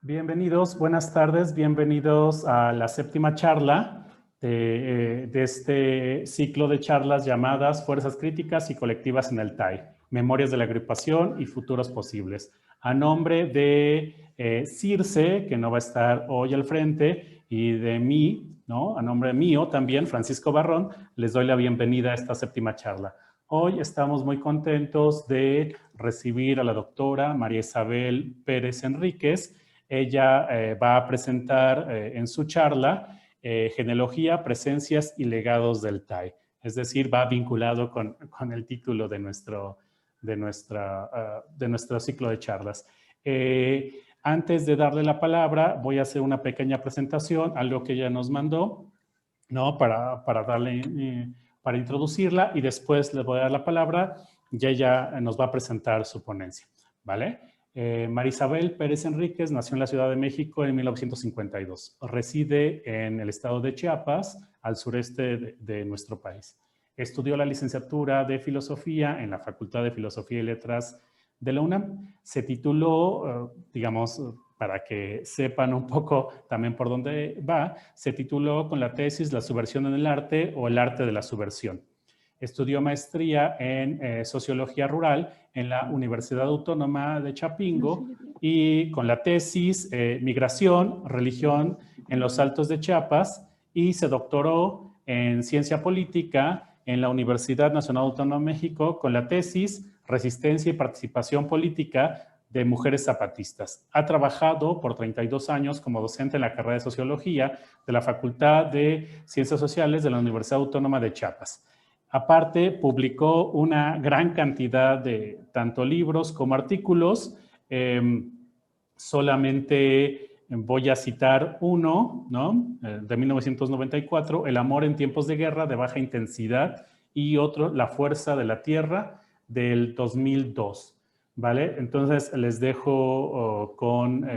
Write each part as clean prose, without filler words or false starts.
Bienvenidos, buenas tardes, bienvenidos a la séptima charla de este ciclo de charlas llamadas Fuerzas Críticas y Colectivas en el TAI, Memorias de la Agrupación y Futuros Posibles. A nombre de Circe, que no va a estar hoy al frente, y de mí, ¿no? A nombre mío también, Francisco Barrón, les doy la bienvenida a esta séptima charla. Hoy estamos muy contentos de recibir a la doctora María Isabel Pérez Enríquez. Ella va a presentar en su charla Genealogía, Presencias y Legados del TAI. Es decir, va vinculado con el título de nuestro ciclo de charlas. Antes de darle la palabra, voy a hacer una pequeña presentación, algo que ella nos mandó, ¿no? Para introducirla, y después le voy a dar la palabra y ella nos va a presentar su ponencia, ¿vale? María Isabel Pérez Enríquez nació en la Ciudad de México en 1952. Reside en el estado de Chiapas, al sureste de nuestro país. Estudió la licenciatura de Filosofía en la Facultad de Filosofía y Letras de la UNAM. Se tituló, digamos, para que sepan un poco también por dónde va, se tituló con la tesis La subversión en el arte o el arte de la subversión. Estudió maestría en Sociología Rural en la Universidad Autónoma de Chapingo y con la tesis Migración, Religión en los Altos de Chiapas, y se doctoró en Ciencia Política en la Universidad Nacional Autónoma de México con la tesis Resistencia y Participación Política de Mujeres Zapatistas. Ha trabajado por 32 años como docente en la carrera de Sociología de la Facultad de Ciencias Sociales de la Universidad Autónoma de Chiapas. Aparte, publicó una gran cantidad de tanto libros como artículos. Solamente voy a citar uno, ¿no? De 1994, El amor en tiempos de guerra de baja intensidad, y otro, La fuerza de la tierra, del 2002. ¿Vale? Entonces les dejo con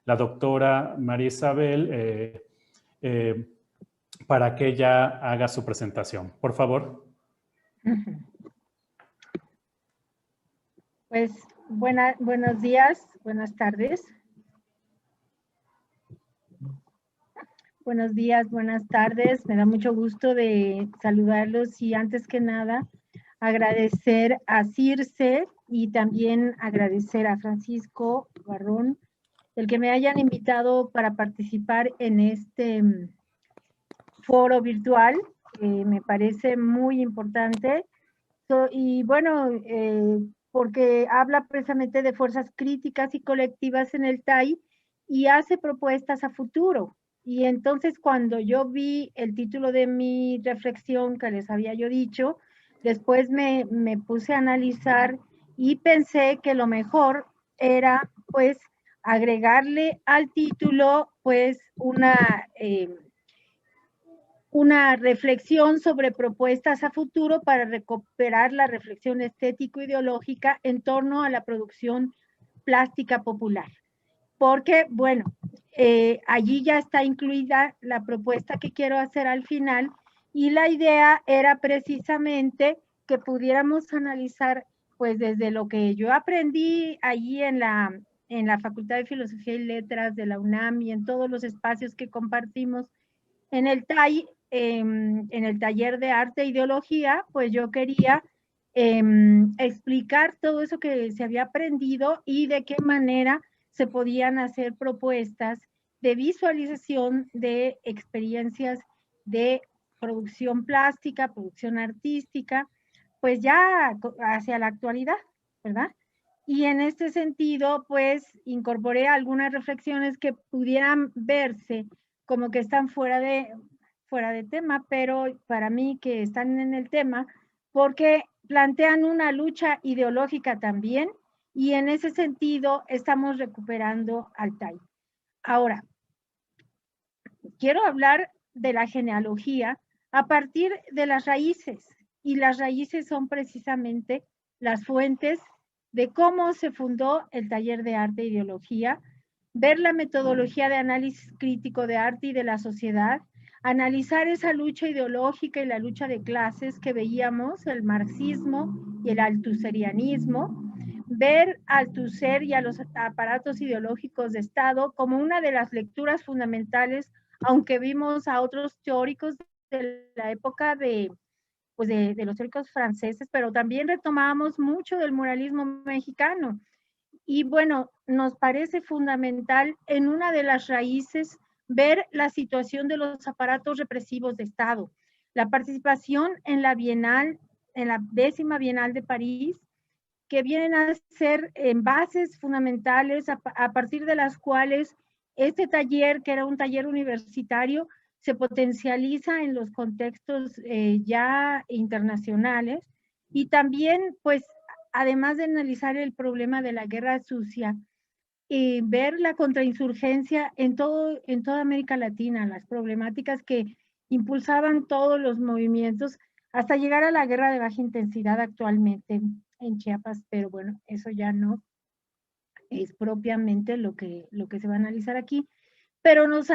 la doctora María Isabel para que ella haga su presentación. Por favor. Pues buenos días, buenas tardes. Buenos días, buenas tardes. Me da mucho gusto de saludarlos y antes que nada agradecer a Circe y también agradecer a Francisco Barrón el que me hayan invitado para participar en este foro virtual, que me parece muy importante. Y bueno, porque habla precisamente de fuerzas críticas y colectivas en el TAI y hace propuestas a futuro. Y entonces cuando yo vi el título de mi reflexión que les había yo dicho, después me puse a analizar y pensé que lo mejor era pues agregarle al título pues una reflexión sobre propuestas a futuro para recuperar la reflexión estético-ideológica en torno a la producción plástica popular. Porque, bueno, allí ya está incluida la propuesta que quiero hacer al final, y la idea era precisamente que pudiéramos analizar, pues desde lo que yo aprendí allí en la Facultad de Filosofía y Letras de la UNAM y en todos los espacios que compartimos en el TAI, en el taller de arte e ideología, pues yo quería explicar todo eso que se había aprendido y de qué manera se podían hacer propuestas de visualización de experiencias de producción plástica, producción artística, pues ya hacia la actualidad, ¿verdad? Y en este sentido, pues incorporé algunas reflexiones que pudieran verse como que están fuera de tema, pero para mí que están en el tema, porque plantean una lucha ideológica también, y en ese sentido estamos recuperando al TAI. Ahora, quiero hablar de la genealogía a partir de las raíces, y las raíces son precisamente las fuentes de cómo se fundó el taller de arte e ideología, ver la metodología de análisis crítico de arte y de la sociedad, analizar esa lucha ideológica y la lucha de clases que veíamos, el marxismo y el altuserianismo, ver al Althusser y a los aparatos ideológicos de Estado como una de las lecturas fundamentales, aunque vimos a otros teóricos de la época pues de los teóricos franceses, pero también retomábamos mucho del muralismo mexicano. Y bueno, nos parece fundamental en una de las raíces ver la situación de los aparatos represivos de Estado. La participación en la Bienal, en la 10ª Bienal de París, que vienen a ser bases fundamentales a partir de las cuales este taller, que era un taller universitario, se potencializa en los contextos ya internacionales, y también, pues, además de analizar el problema de la guerra sucia, ver la contrainsurgencia en toda América Latina, las problemáticas que impulsaban todos los movimientos hasta llegar a la guerra de baja intensidad actualmente en Chiapas, pero bueno, eso ya no es propiamente lo que se va a analizar aquí. Pero nos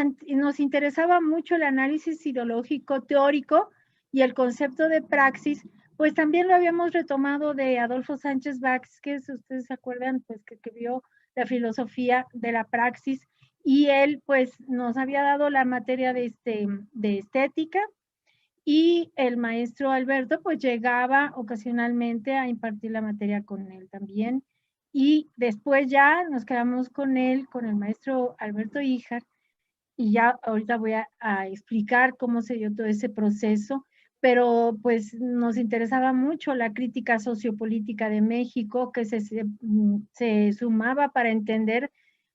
interesaba mucho el análisis ideológico teórico y el concepto de praxis, pues también lo habíamos retomado de Adolfo Sánchez Vázquez, ustedes se acuerdan, pues que vio la filosofía de la praxis, y él pues nos había dado la materia de estética, y el maestro Alberto pues llegaba ocasionalmente a impartir la materia con él también, y después ya nos quedamos con él, con el maestro Alberto Híjar, y ya ahorita voy a explicar cómo se dio todo ese proceso, pero pues nos interesaba mucho la crítica sociopolítica de México, que se sumaba para entender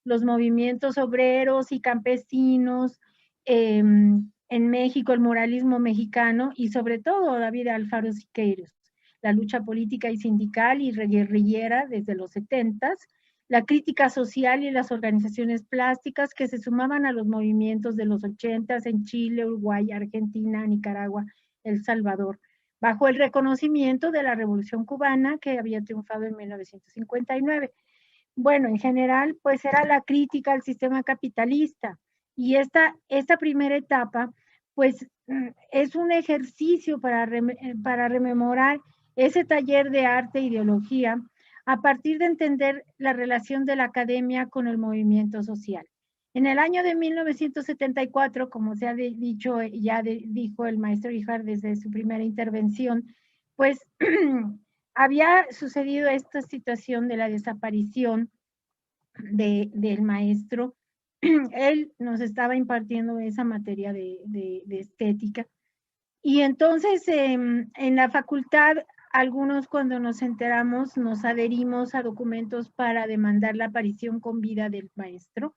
los movimientos obreros y campesinos en México, el muralismo mexicano, y sobre todo David Alfaro Siqueiros, la lucha política y sindical y guerrillera desde los 70s, la crítica social y las organizaciones plásticas que se sumaban a los movimientos de los 80s en Chile, Uruguay, Argentina, Nicaragua, El Salvador, bajo el reconocimiento de la Revolución Cubana que había triunfado en 1959. Bueno, en general, pues era la crítica al sistema capitalista, y esta primera etapa, pues es un ejercicio para rememorar ese taller de arte e ideología a partir de entender la relación de la academia con el movimiento social. En el año de 1974, como se ha dicho, ya dijo el maestro Híjar desde su primera intervención, pues había sucedido esta situación de la desaparición del maestro. Él nos estaba impartiendo esa materia de estética. Y entonces en la facultad, algunos cuando nos enteramos nos adherimos a documentos para demandar la aparición con vida del maestro.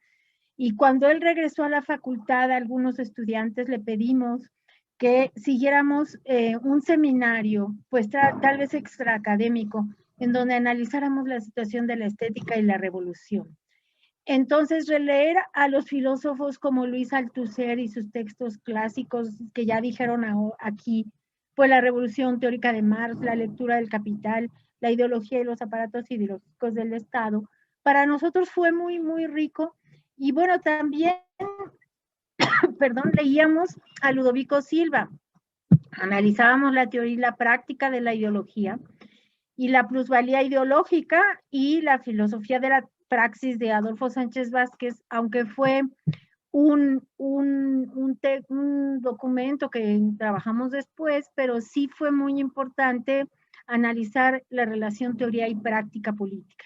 Y cuando él regresó a la facultad, a algunos estudiantes le pedimos que siguiéramos un seminario, pues tal vez extraacadémico, en donde analizáramos la situación de la estética y la revolución. Entonces, releer a los filósofos como Luis Althusser y sus textos clásicos que ya dijeron aquí, pues la revolución teórica de Marx, la lectura del Capital, la ideología y los aparatos ideológicos del Estado, para nosotros fue muy, muy rico. Y bueno, también, perdón, leíamos a Ludovico Silva, analizábamos la teoría y la práctica de la ideología y la plusvalía ideológica y la filosofía de la praxis de Adolfo Sánchez Vázquez, aunque fue un documento que trabajamos después, pero sí fue muy importante analizar la relación teoría y práctica política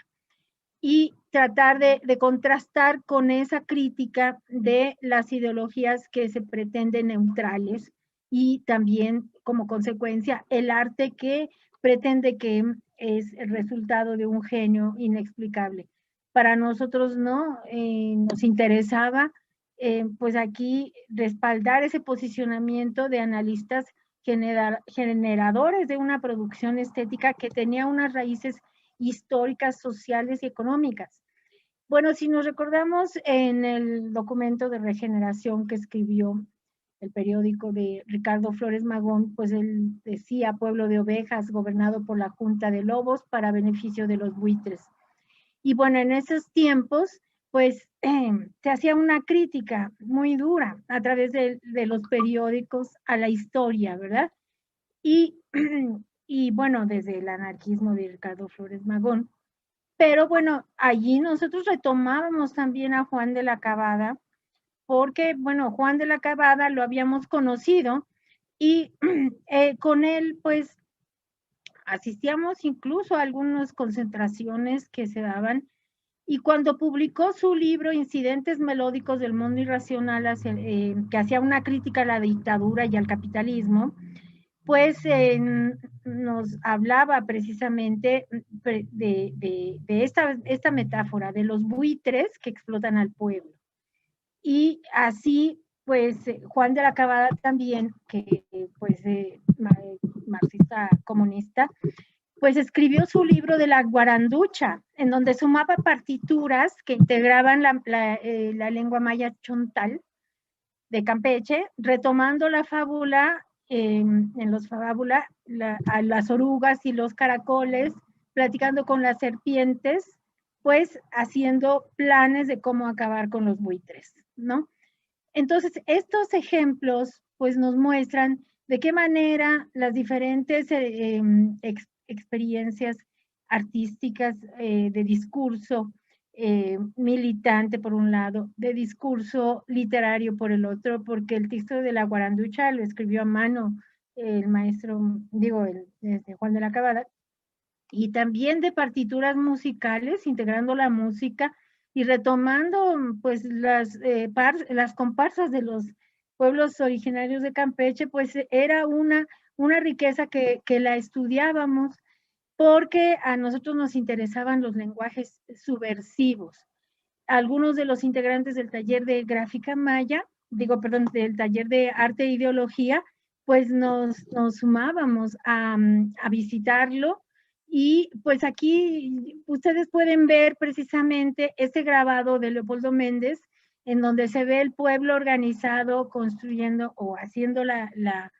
y tratar de contrastar con esa crítica de las ideologías que se pretenden neutrales, y también como consecuencia el arte que pretende que es el resultado de un genio inexplicable. Para nosotros no, nos interesaba pues aquí respaldar ese posicionamiento de analistas generadores de una producción estética que tenía unas raíces históricas, sociales y económicas. Bueno, si nos recordamos en el documento de regeneración que escribió el periódico de Ricardo Flores Magón, pues él decía: pueblo de ovejas gobernado por la Junta de Lobos para beneficio de los buitres. Y bueno, en esos tiempos, pues se hacía una crítica muy dura a través de los periódicos a la historia, ¿verdad? Y, y bueno, desde el anarquismo de Ricardo Flores Magón. Pero bueno, allí nosotros retomábamos también a Juan de la Cabada, porque, bueno, Juan de la Cabada lo habíamos conocido y con él, pues, asistíamos incluso a algunas concentraciones que se daban. Y cuando publicó su libro Incidentes Melódicos del Mundo Irracional, que hacía una crítica a la dictadura y al capitalismo, pues nos hablaba precisamente de esta metáfora de los buitres que explotan al pueblo. Y así, pues, Juan de la Cabada también, que pues marxista comunista, pues escribió su libro de la guaranducha, en donde sumaba partituras que integraban la lengua maya chontal de Campeche, retomando la fábula, en los fábulas, a las orugas y los caracoles, platicando con las serpientes, pues haciendo planes de cómo acabar con los buitres, ¿no? Entonces, estos ejemplos, pues nos muestran de qué manera las diferentes experiencias artísticas de discurso militante por un lado, de discurso literario por el otro, porque el texto de la guaranducha lo escribió a mano el maestro, digo, Juan de la Cabada, y también de partituras musicales, integrando la música y retomando pues las comparsas de los pueblos originarios de Campeche, pues era una riqueza que la estudiábamos porque a nosotros nos interesaban los lenguajes subversivos. Algunos de los integrantes del taller de gráfica maya, del taller de arte e ideología, pues nos sumábamos a visitarlo. Y pues aquí ustedes pueden ver precisamente este grabado de Leopoldo Méndez, en donde se ve el pueblo organizado construyendo o haciendo la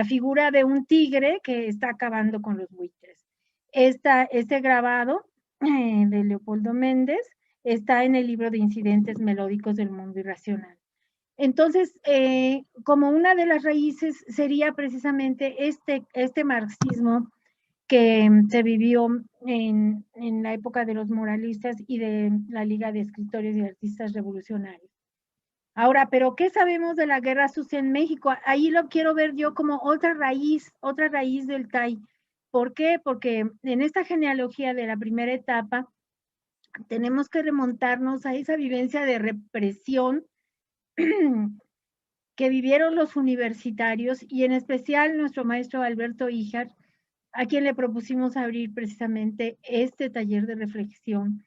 figura de un tigre que está acabando con los buitres. Este grabado de Leopoldo Méndez está en el libro de Incidentes Melódicos del Mundo Irracional. Entonces, como una de las raíces sería precisamente este marxismo que se vivió en la época de los moralistas y de la Liga de Escritores y Artistas Revolucionarios. Ahora, ¿pero qué sabemos de la guerra sucia en México? Ahí lo quiero ver yo como otra raíz del TAI. ¿Por qué? Porque en esta genealogía de la primera etapa tenemos que remontarnos a esa vivencia de represión que vivieron los universitarios y en especial nuestro maestro Alberto Híjar, a quien le propusimos abrir precisamente este taller de reflexión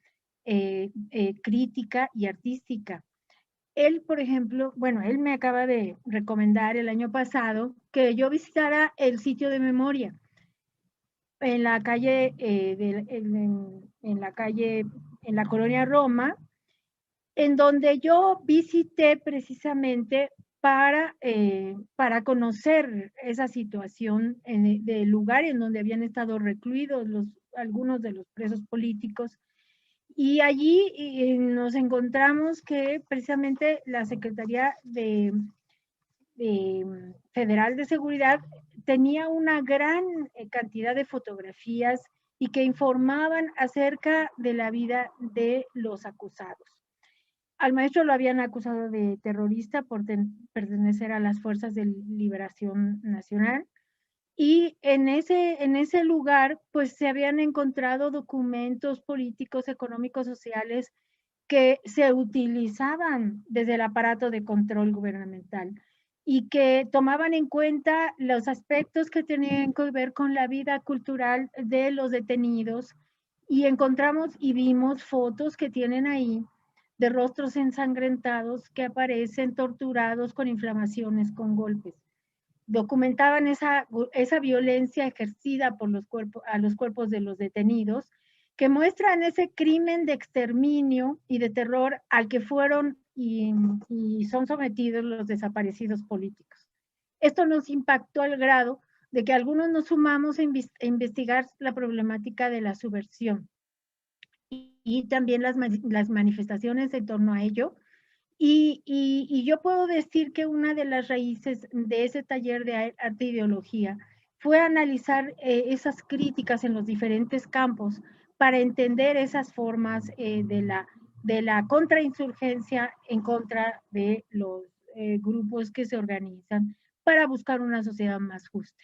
crítica y artística. Él, por ejemplo, bueno, él me acaba de recomendar el año pasado que yo visitara el sitio de memoria en la calle, en la colonia Roma, en donde yo visité precisamente para conocer esa situación del lugar en donde habían estado recluidos algunos de los presos políticos. Y allí nos encontramos que precisamente la Secretaría Federal de Seguridad tenía una gran cantidad de fotografías y que informaban acerca de la vida de los acusados. Al maestro lo habían acusado de terrorista por pertenecer a las Fuerzas de Liberación Nacional. Y en ese lugar, pues se habían encontrado documentos políticos, económicos, sociales que se utilizaban desde el aparato de control gubernamental y que tomaban en cuenta los aspectos que tenían que ver con la vida cultural de los detenidos. Y encontramos y vimos fotos que tienen ahí de rostros ensangrentados que aparecen torturados con inflamaciones, con golpes. Documentaban esa violencia ejercida por a los cuerpos de los detenidos, que muestran ese crimen de exterminio y de terror al que fueron y son sometidos los desaparecidos políticos. Esto nos impactó al grado de que algunos nos sumamos a investigar la problemática de la subversión y también las manifestaciones en torno a ello. Y yo puedo decir que una de las raíces de ese taller de arte e ideología fue analizar esas críticas en los diferentes campos para entender esas formas de la contrainsurgencia en contra de los grupos que se organizan para buscar una sociedad más justa.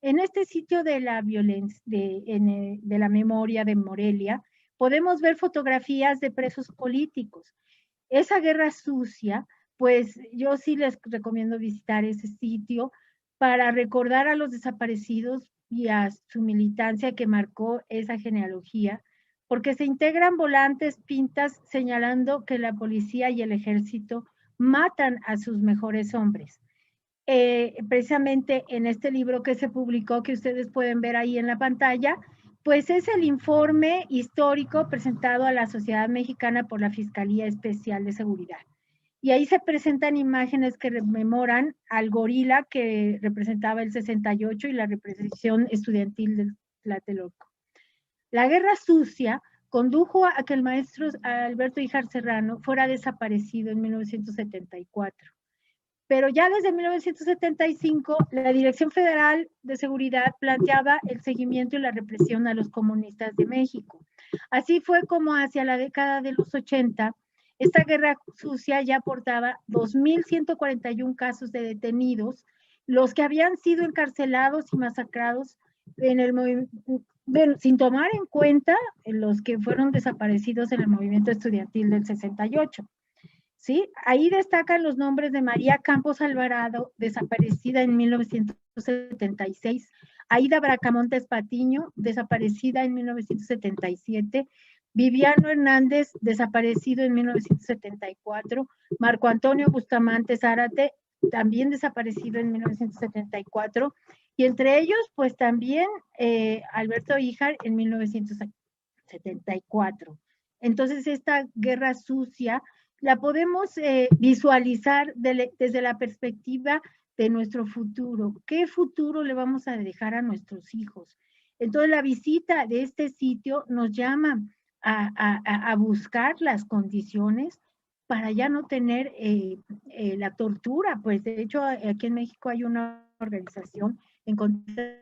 En este sitio de la violencia, de la memoria de Morelia, podemos ver fotografías de presos políticos. Esa guerra sucia, pues yo sí les recomiendo visitar ese sitio para recordar a los desaparecidos y a su militancia que marcó esa genealogía, porque se integran volantes, pintas señalando que la policía y el ejército matan a sus mejores hombres. Precisamente en este libro que se publicó, que ustedes pueden ver ahí en la pantalla, pues es el informe histórico presentado a la sociedad mexicana por la Fiscalía Especial de Seguridad. Y ahí se presentan imágenes que rememoran al gorila que representaba el 68 y la represión estudiantil del Tlatelolco. La guerra sucia condujo a que el maestro Alberto Híjar Serrano fuera desaparecido en 1974. Pero ya desde 1975, la Dirección Federal de Seguridad planteaba el seguimiento y la represión a los comunistas de México. Así fue como hacia la década de los 80, esta guerra sucia ya aportaba 2.141 casos de detenidos, los que habían sido encarcelados y masacrados en el movimiento, sin tomar en cuenta los que fueron desaparecidos en el movimiento estudiantil del 68. ¿Sí? Ahí destacan los nombres de María Campos Alvarado, desaparecida en 1976, Aida Bracamontes Patiño, desaparecida en 1977, Viviano Hernández, desaparecido en 1974, Marco Antonio Bustamante Zárate, también desaparecido en 1974, y entre ellos, pues también Alberto Híjar en 1974. Entonces, esta guerra sucia la podemos visualizar desde la perspectiva de nuestro futuro. ¿Qué futuro le vamos a dejar a nuestros hijos? Entonces, la visita de este sitio nos llama a buscar las condiciones para ya no tener la tortura. Pues, de hecho, aquí en México hay una organización en contra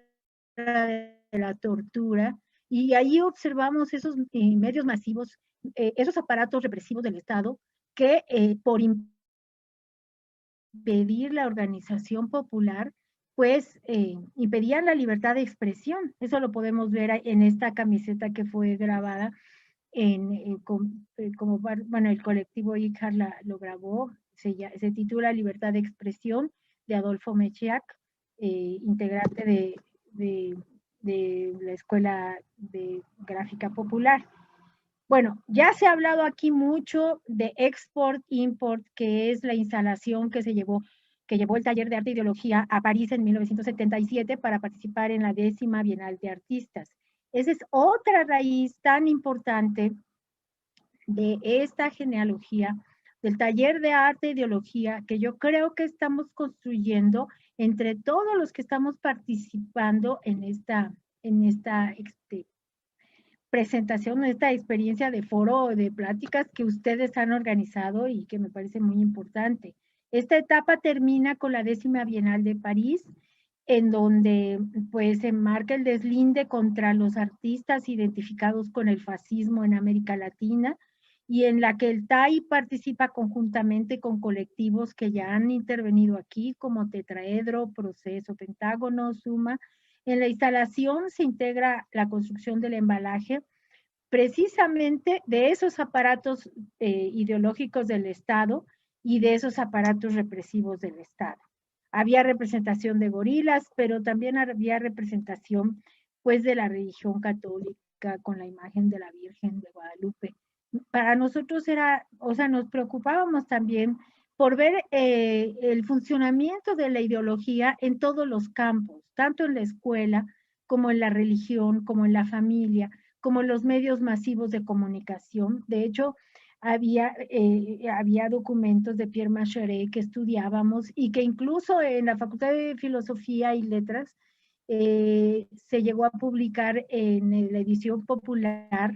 de la tortura y ahí observamos esos medios masivos, esos aparatos represivos del Estado que por impedir la organización popular, pues impedían la libertad de expresión. Eso lo podemos ver en esta camiseta que fue grabada como, bueno, el colectivo Híjar lo grabó, se titula Libertad de Expresión, de Adolfo Mechiac, integrante de la Escuela de Gráfica Popular. Bueno, ya se ha hablado aquí mucho de Export-Import, que es la instalación que llevó el Taller de Arte e Ideología a París en 1977 para participar en la 10ª Bienal de Artistas. Esa es otra raíz tan importante de esta genealogía, del Taller de Arte e Ideología, que yo creo que estamos construyendo entre todos los que estamos participando en esta presentación, esta experiencia de foro de pláticas que ustedes han organizado y que me parece muy importante. Esta etapa termina con la 10ª Bienal de París, en donde pues se marca el deslinde contra los artistas identificados con el fascismo en América Latina y en la que el TAI participa conjuntamente con colectivos que ya han intervenido aquí, como Tetraedro, Proceso, Pentágono, Suma. En la instalación se integra la construcción del embalaje, precisamente de esos aparatos ideológicos del Estado y de esos aparatos represivos del Estado. Había representación de gorilas, pero también había representación pues de la religión católica con la imagen de la Virgen de Guadalupe. Para nosotros nos preocupábamos también por ver el funcionamiento de la ideología en todos los campos, tanto en la escuela como en la religión, como en la familia, como en los medios masivos de comunicación. De hecho, había documentos de Pierre Macheret que estudiábamos y que incluso en la Facultad de Filosofía y Letras se llegó a publicar en la edición popular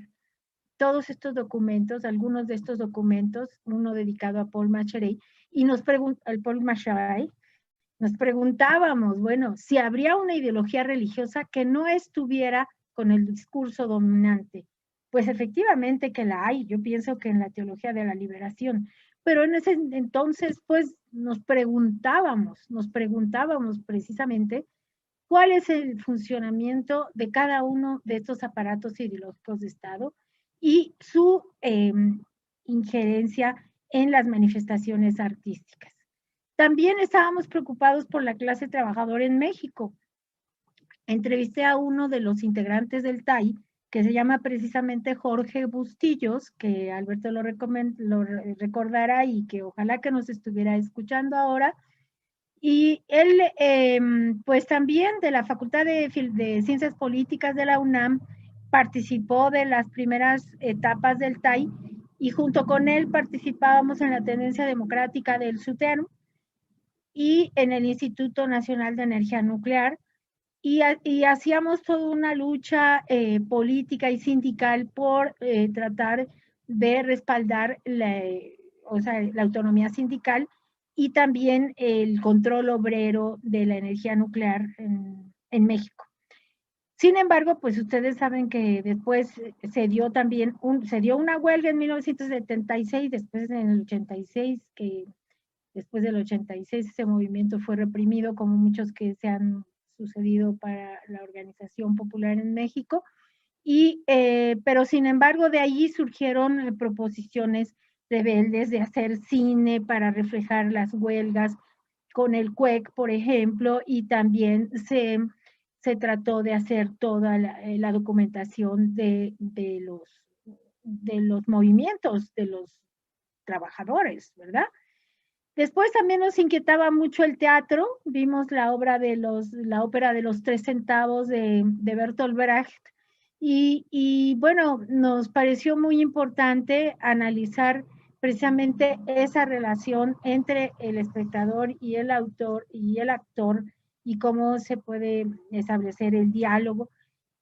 todos estos documentos, algunos de estos documentos, uno dedicado a Paul Macheret, y nos preguntábamos, bueno, si habría una ideología religiosa que no estuviera con el discurso dominante Pues efectivamente que la hay, yo pienso que en la teología de la liberación, pero en ese entonces pues nos preguntábamos precisamente cuál es el funcionamiento de cada uno de estos aparatos ideológicos de Estado y su injerencia en las manifestaciones artísticas. También estábamos preocupados por la clase trabajadora en México. Entrevisté a uno de los integrantes del TAI, que se llama precisamente Jorge Bustillos, que Alberto lo recordará y que ojalá que nos estuviera escuchando ahora. Y él, pues también de la Facultad de Ciencias Políticas de la UNAM, participó de las primeras etapas del TAI y junto con él participábamos en la tendencia democrática del SUTERM y en el Instituto Nacional de Energía Nuclear. Y hacíamos toda una lucha política y sindical por tratar de respaldar la autonomía sindical y también el control obrero de la energía nuclear en México. Sin embargo, pues ustedes saben que después se dio también se dio una huelga en 1976, después en el 86, que después del 86 ese movimiento fue reprimido, como muchos que se han sucedido para la Organización Popular en México, pero sin embargo de allí surgieron proposiciones rebeldes de hacer cine para reflejar las huelgas con el CUEC, por ejemplo, y también se trató de hacer toda la documentación de los movimientos de los trabajadores, ¿verdad? Después también nos inquietaba mucho el teatro. Vimos la ópera de los 3 centavos de Bertolt Brecht y bueno, nos pareció muy importante analizar precisamente esa relación entre el espectador y el autor y el actor y cómo se puede establecer el diálogo.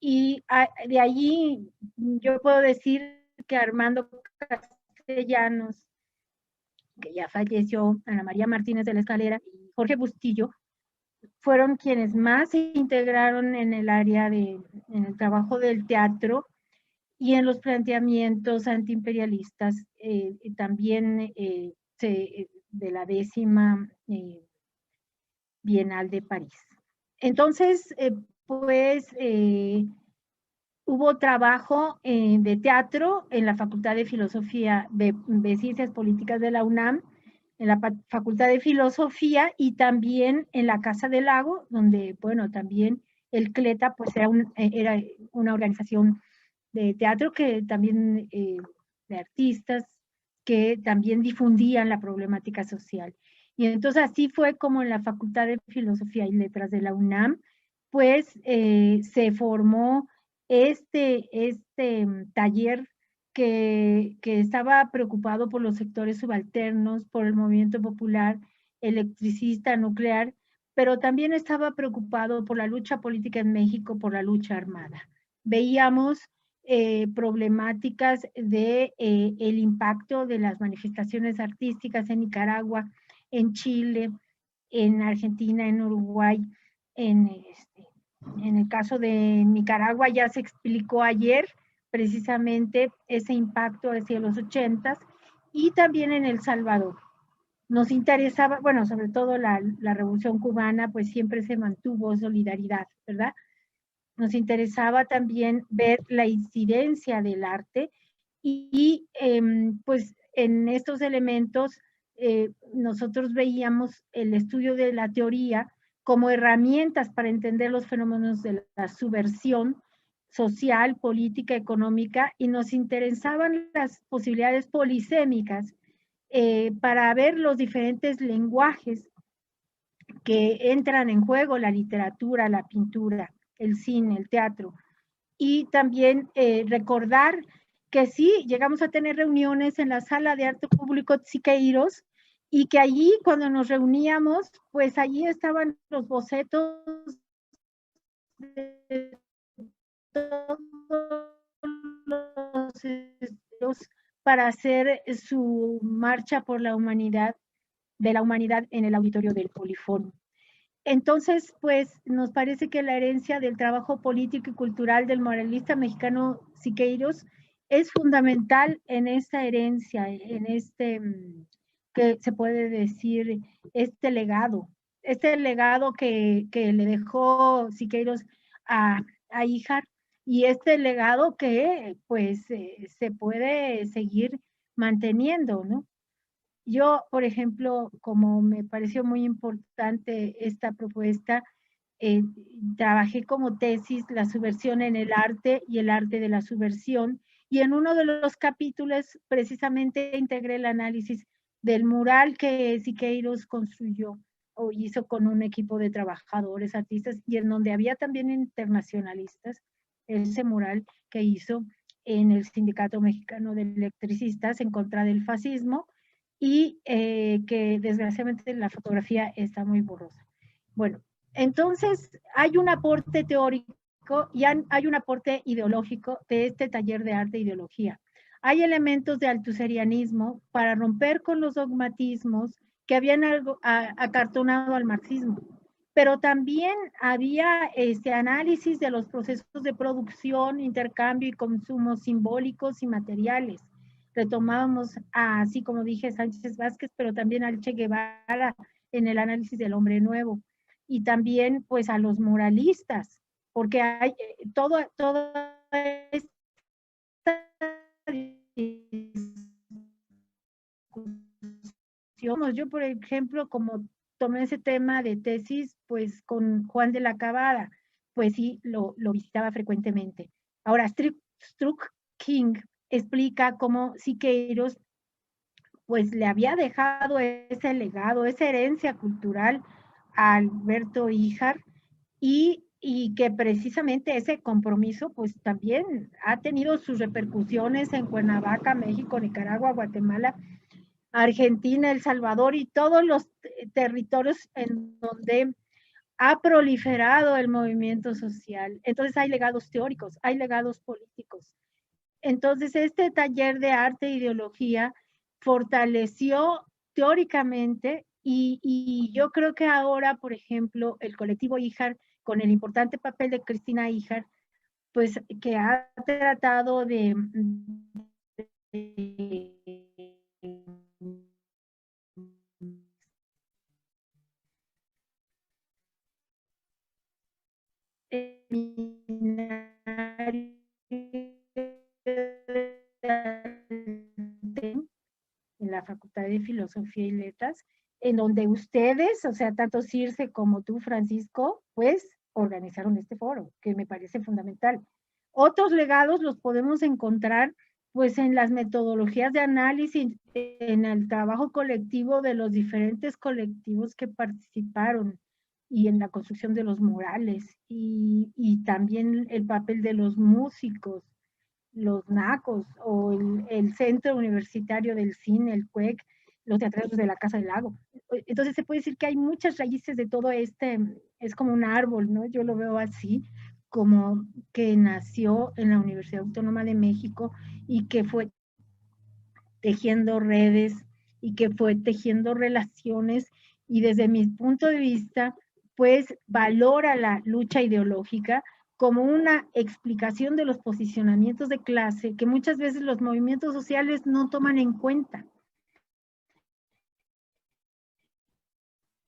Y de allí yo puedo decir que Armando Castellanos, que ya falleció, Ana María Martínez de la Escalera y Jorge Bustillo, fueron quienes más se integraron en el área en el trabajo del teatro y en los planteamientos antiimperialistas, también de la 10ª Bienal de París. Entonces, pues hubo trabajo de teatro en la Facultad de Filosofía de Ciencias Políticas de la UNAM, en la Facultad de Filosofía y también en la Casa del Lago, donde, bueno, también el CLETA pues era una organización de teatro que también, de artistas, que también difundían la problemática social. Y entonces así fue como en la Facultad de Filosofía y Letras de la UNAM, pues se formó este taller que estaba preocupado por los sectores subalternos, por el movimiento popular, electricista, nuclear, pero también estaba preocupado por la lucha política en México, por la lucha armada. Veíamos problemáticas de el impacto de las manifestaciones artísticas en Nicaragua, en Chile, en Argentina, en Uruguay, en el caso de Nicaragua ya se explicó ayer precisamente ese impacto hacia los 80s y también en El Salvador. Nos interesaba, bueno, sobre todo la Revolución Cubana, pues siempre se mantuvo solidaridad, ¿verdad? Nos interesaba también ver la incidencia del arte y pues en estos elementos nosotros veíamos el estudio de la teoría como herramientas para entender los fenómenos de la subversión social, política, económica, y nos interesaban las posibilidades polisémicas para ver los diferentes lenguajes que entran en juego, la literatura, la pintura, el cine, el teatro, y también recordar que sí, llegamos a tener reuniones en la Sala de Arte Público Siqueiros y que allí cuando nos reuníamos, pues allí estaban los bocetos de todos los para hacer su marcha por la humanidad, de la humanidad en el auditorio del Polifón. Entonces, pues nos parece que la herencia del trabajo político y cultural del muralista mexicano Siqueiros es fundamental en esta herencia, en que se puede decir, este legado que le dejó Siqueiros a Híjar, y este legado que pues se puede seguir manteniendo, ¿no? Yo, por ejemplo, como me pareció muy importante esta propuesta, eh, trabajé como tesis la subversión en el arte y el arte de la subversión, y en uno de los capítulos precisamente integré el análisis del mural que Siqueiros construyó o hizo con un equipo de trabajadores, artistas, y en donde había también internacionalistas, ese mural que hizo en el Sindicato Mexicano de Electricistas en contra del fascismo, y que desgraciadamente la fotografía está muy borrosa. Bueno, entonces hay un aporte teórico y hay un aporte ideológico de este taller de arte e ideología. Hay elementos de altuserianismo para romper con los dogmatismos que habían acartonado al marxismo, pero también había este análisis de los procesos de producción, intercambio y consumo simbólicos y materiales. Retomábamos, así como dije, Sánchez Vázquez, pero también al Che Guevara en el análisis del hombre nuevo, y también pues a los moralistas, porque hay toda esta discusión. Yo, por ejemplo, como tomé ese tema de tesis, pues con Juan de la Cabada, pues sí, lo visitaba frecuentemente. Ahora, Struck King explica cómo Siqueiros pues le había dejado ese legado, esa herencia cultural a Alberto Híjar, y que precisamente ese compromiso pues también ha tenido sus repercusiones en Cuernavaca, México, Nicaragua, Guatemala, Argentina, El Salvador y todos los territorios en donde ha proliferado el movimiento social. Entonces hay legados teóricos, hay legados políticos. Entonces este taller de arte e ideología fortaleció teóricamente, y yo creo que ahora, por ejemplo, el colectivo Híjar, con el importante papel de Cristina Híjar, pues que ha tratado de en la Facultad de Filosofía y Letras, en donde ustedes, o sea, tanto Circe como tú, Francisco, pues organizaron este foro, que me parece fundamental. Otros legados los podemos encontrar pues en las metodologías de análisis, en el trabajo colectivo de los diferentes colectivos que participaron, y en la construcción de los murales, y también el papel de los músicos, los NACOS, o el Centro Universitario del Cine, el CUEC, los teatros de la Casa del Lago. Entonces se puede decir que hay muchas raíces de todo es como un árbol, ¿no? Yo lo veo así, como que nació en la Universidad Autónoma de México y que fue tejiendo redes y que fue tejiendo relaciones, y desde mi punto de vista, pues valora la lucha ideológica como una explicación de los posicionamientos de clase que muchas veces los movimientos sociales no toman en cuenta,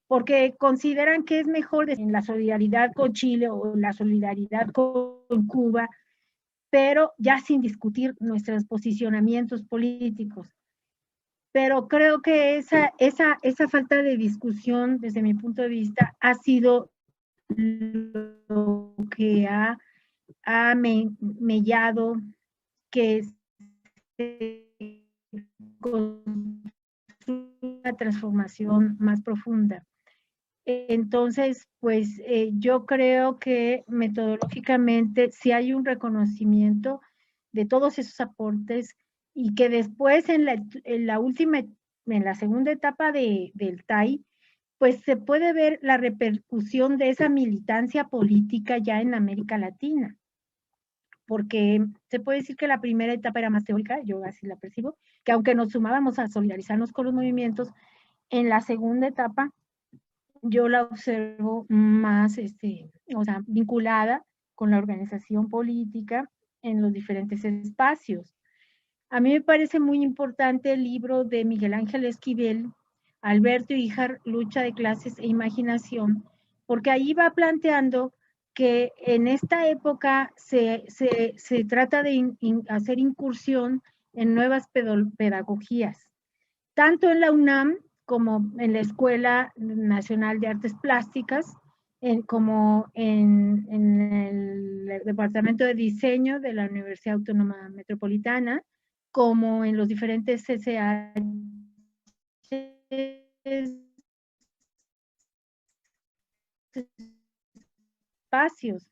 porque consideran que es mejor en la solidaridad con Chile o la solidaridad con Cuba, pero ya sin discutir nuestros posicionamientos políticos. Pero creo que esa falta de discusión, desde mi punto de vista, ha sido lo que ha mellado que se una transformación más profunda. Entonces, pues yo creo que metodológicamente sí hay un reconocimiento de todos esos aportes, y que después en la segunda etapa del TAI, pues se puede ver la repercusión de esa militancia política ya en América Latina, porque se puede decir que la primera etapa era más teórica, yo así la percibo, que aunque nos sumábamos a solidarizarnos con los movimientos, en la segunda etapa yo la observo más, o sea, vinculada con la organización política en los diferentes espacios. A mí me parece muy importante el libro de Miguel Ángel Esquivel, Alberto Híjar, Lucha de Clases e Imaginación, porque ahí va planteando que en esta época se trata de hacer incursión en nuevas pedagogías, tanto en la UNAM como en la Escuela Nacional de Artes Plásticas, como en el Departamento de Diseño de la Universidad Autónoma Metropolitana, como en los diferentes CCH espacios.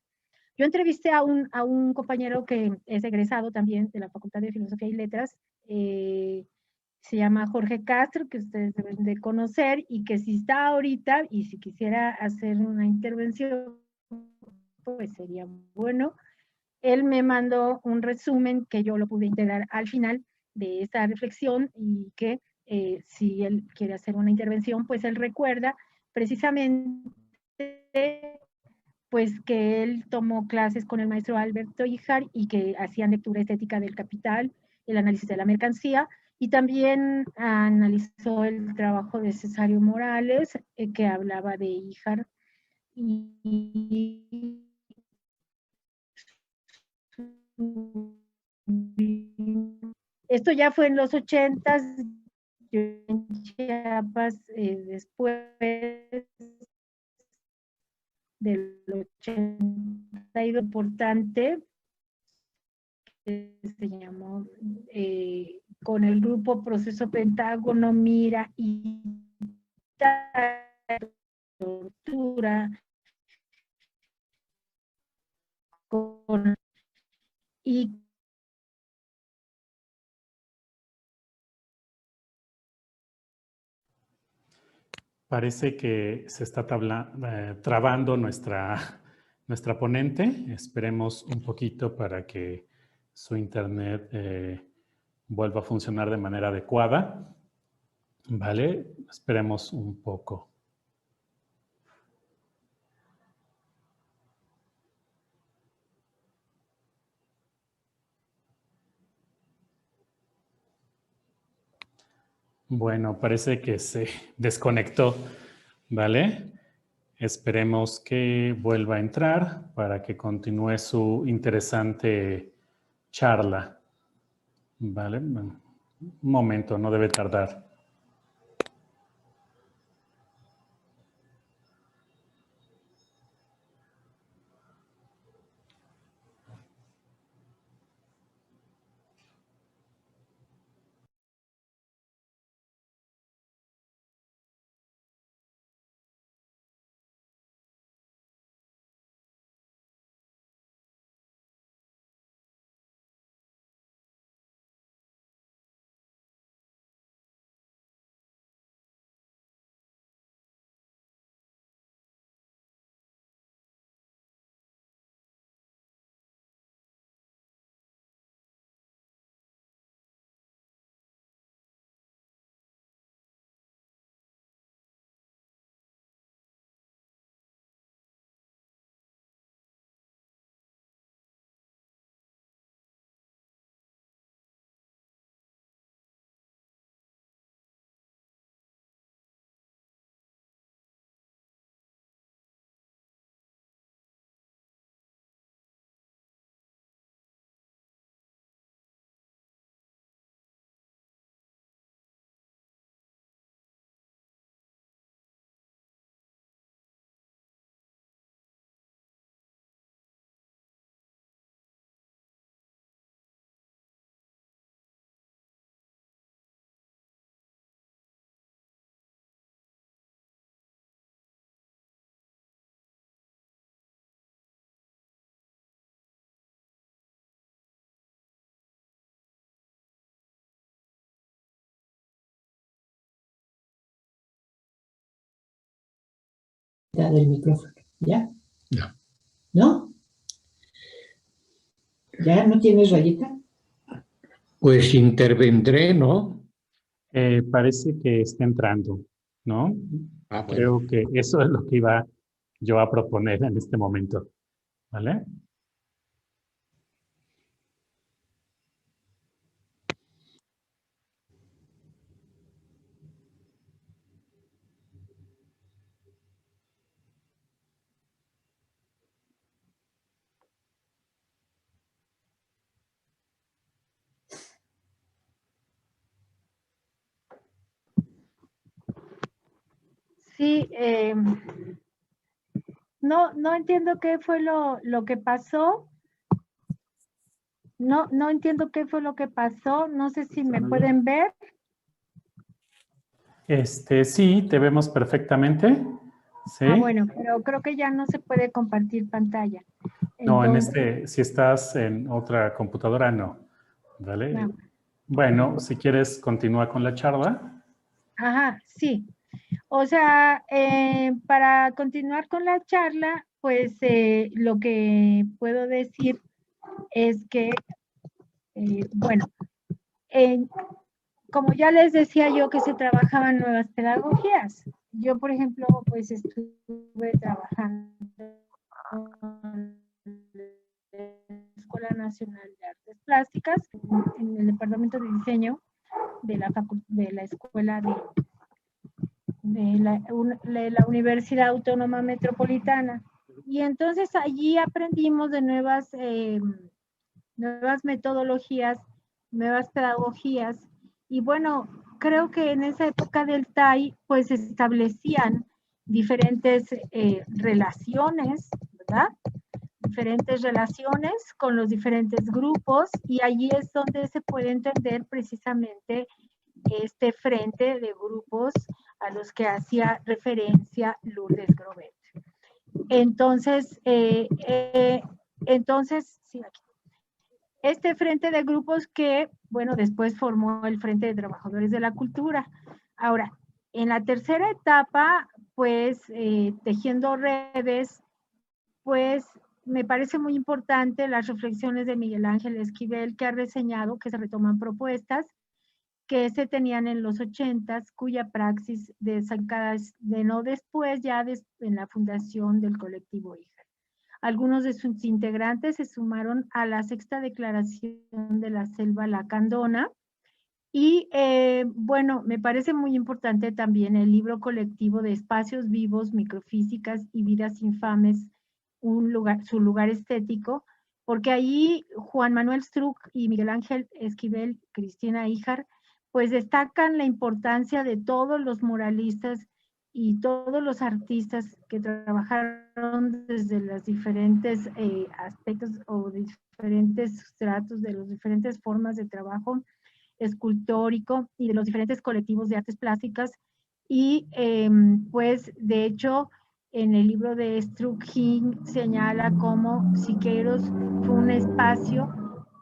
Yo entrevisté a un compañero que es egresado también de la Facultad de Filosofía y Letras, se llama Jorge Castro, que ustedes deben de conocer, y que si está ahorita, y si quisiera hacer una intervención, pues sería bueno. Él me mandó un resumen que yo lo pude integrar al final de esta reflexión, y que si él quiere hacer una intervención, pues él recuerda precisamente pues que él tomó clases con el maestro Alberto Híjar y que hacían lectura estética del capital, el análisis de la mercancía, y también analizó el trabajo de Cesario Morales, que hablaba de Híjar. Y esto ya fue en los 80s, yo en Chiapas, después del 82, importante, que se llamó con el grupo Proceso Pentágono, Mira y Tortura, y Parece que se está trabando nuestra ponente. Esperemos un poquito para que su internet vuelva a funcionar de manera adecuada. ¿Vale? Esperemos un poco. Bueno, parece que se desconectó, ¿vale? Esperemos que vuelva a entrar para que continúe su interesante charla. ¿Vale? Un momento, no debe tardar. Del micrófono, ¿ya? No. ¿No? ¿Ya no tienes rayita? Pues intervendré, ¿no? Parece que está entrando, ¿no? Ah, bueno. Creo que eso es lo que iba yo a proponer en este momento, ¿vale? Sí, no entiendo qué fue lo que pasó. No entiendo qué fue lo que pasó. No sé si me pueden ver. Sí, te vemos perfectamente. ¿Sí? Bueno, pero creo que ya no se puede compartir pantalla. No, Entonces, si estás en otra computadora, no. ¿Vale? no. Bueno, si quieres, continúa con la charla. Ajá, sí. O sea, para continuar con la charla, pues lo que puedo decir es que, bueno, como ya les decía yo que se trabajaban nuevas pedagogías. Yo, por ejemplo, pues estuve trabajando en la Escuela Nacional de Artes Plásticas, en el Departamento de Diseño de la Escuela de la Universidad Autónoma Metropolitana. Y entonces allí aprendimos de nuevas metodologías, nuevas pedagogías. Y bueno, creo que en esa época del TAI, pues se establecían diferentes relaciones, ¿verdad? Diferentes relaciones con los diferentes grupos, y allí es donde se puede entender precisamente este frente de grupos a los que hacía referencia Lourdes Grobet. Entonces, sí, aquí. Este frente de grupos que, bueno, después formó el Frente de Trabajadores de la Cultura. Ahora, en la tercera etapa, pues, tejiendo redes, pues, me parece muy importante las reflexiones de Miguel Ángel Esquivel, que ha reseñado que se retoman propuestas que se tenían en los 80s, cuya praxis desencadenó después ya en la fundación del colectivo IJAR. Algunos de sus integrantes se sumaron a la sexta declaración de la selva lacandona. Y bueno, me parece muy importante también el libro colectivo de Espacios Vivos, Microfísicas y Vidas Infames, su lugar estético, porque ahí Juan Manuel Struck y Miguel Ángel Esquivel, Cristina Híjar, pues destacan la importancia de todos los muralistas y todos los artistas que trabajaron desde los diferentes aspectos o diferentes sustratos de las diferentes formas de trabajo escultórico y de los diferentes colectivos de artes plásticas. Y pues de hecho en el libro de Struck señala cómo Siqueiros fue un espacio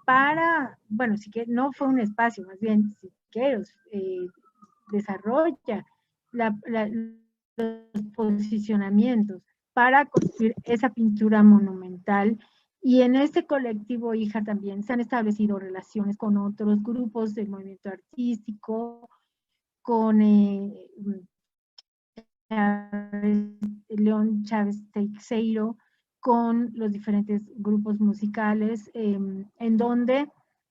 para, bueno, no fue un espacio, más bien Siqueiros desarrolla los posicionamientos para construir esa pintura monumental. Y en este colectivo IJAR también se han establecido relaciones con otros grupos del movimiento artístico, con León Chávez Teixeiro, con los diferentes grupos musicales, en donde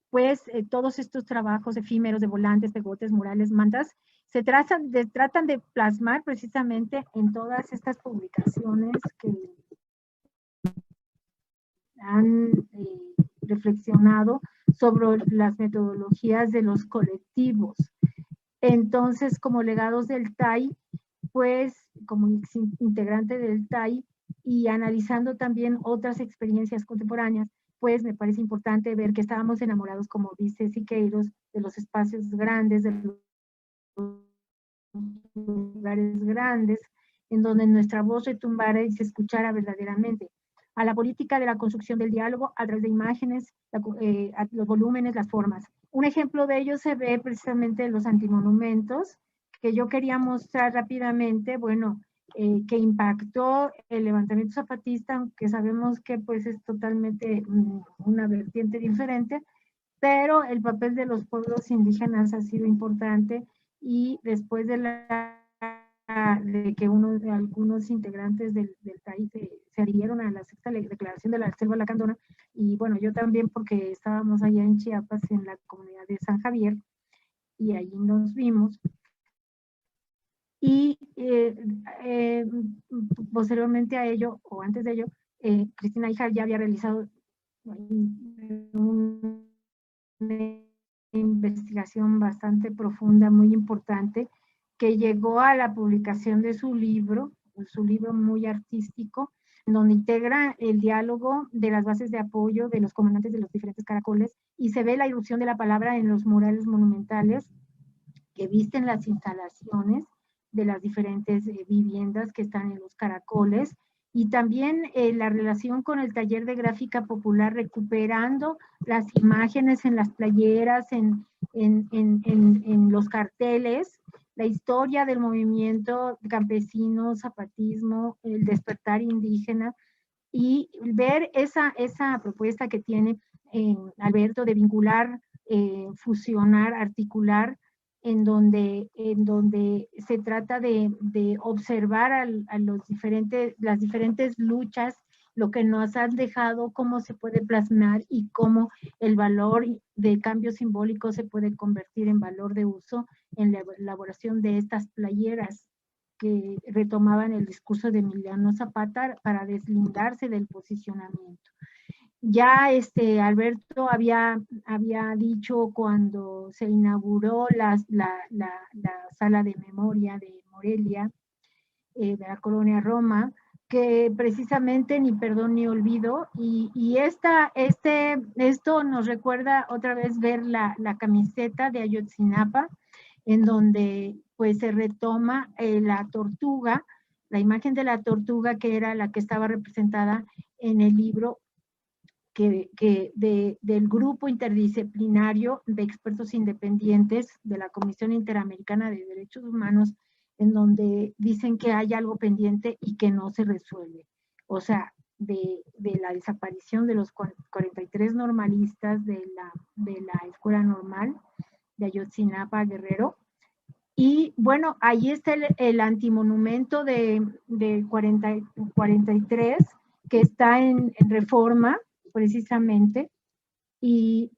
pues todos estos trabajos efímeros de volantes, pegotes, murales, mantas, se tratan de plasmar precisamente en todas estas publicaciones que han reflexionado sobre las metodologías de los colectivos. Entonces, como legados del TAI, pues como integrante del TAI y analizando también otras experiencias contemporáneas, pues me parece importante ver que estábamos enamorados, como dice Siqueiros, de los espacios grandes, de los lugares grandes, en donde nuestra voz retumbara y se escuchara verdaderamente. A la política de la construcción del diálogo a través de imágenes, los volúmenes, las formas. Un ejemplo de ello se ve precisamente en los antimonumentos, que yo quería mostrar rápidamente, bueno, que impactó el levantamiento zapatista, aunque sabemos que pues es totalmente una vertiente diferente, pero el papel de los pueblos indígenas ha sido importante, y después de que algunos integrantes del país se adhirieron a la sexta declaración de la selva lacandona, y bueno, yo también porque estábamos allá en Chiapas en la comunidad de San Javier y allí nos vimos. Y posteriormente a ello, o antes de ello, Cristina Híjar ya había realizado una investigación bastante profunda, muy importante, que llegó a la publicación de su libro muy artístico, donde integra el diálogo de las bases de apoyo de los comandantes de los diferentes caracoles y se ve la irrupción de la palabra en los murales monumentales que visten las instalaciones de las diferentes viviendas que están en los caracoles, y también la relación con el taller de gráfica popular, recuperando las imágenes en las playeras, en los carteles, la historia del movimiento campesino, zapatismo, el despertar indígena, y ver esa propuesta que tiene Alberto de vincular, fusionar, articular, en donde se trata de observar las diferentes luchas, lo que nos han dejado, cómo se puede plasmar y cómo el valor de cambio simbólico se puede convertir en valor de uso en la elaboración de estas playeras que retomaban el discurso de Emiliano Zapata para deslindarse del posicionamiento. Ya Alberto había dicho cuando se inauguró la sala de memoria de Morelia, de la colonia Roma, que precisamente ni perdón ni olvido, y esto nos recuerda otra vez ver la camiseta de Ayotzinapa, en donde pues se retoma la tortuga, la imagen de la tortuga que era la que estaba representada en el libro del grupo interdisciplinario de expertos independientes de la Comisión Interamericana de Derechos Humanos, en donde dicen que hay algo pendiente y que no se resuelve. O sea, de la desaparición de los 43 normalistas de la escuela normal de Ayotzinapa, Guerrero. Y bueno, ahí está el antimonumento de 43, que está en Reforma, precisamente, y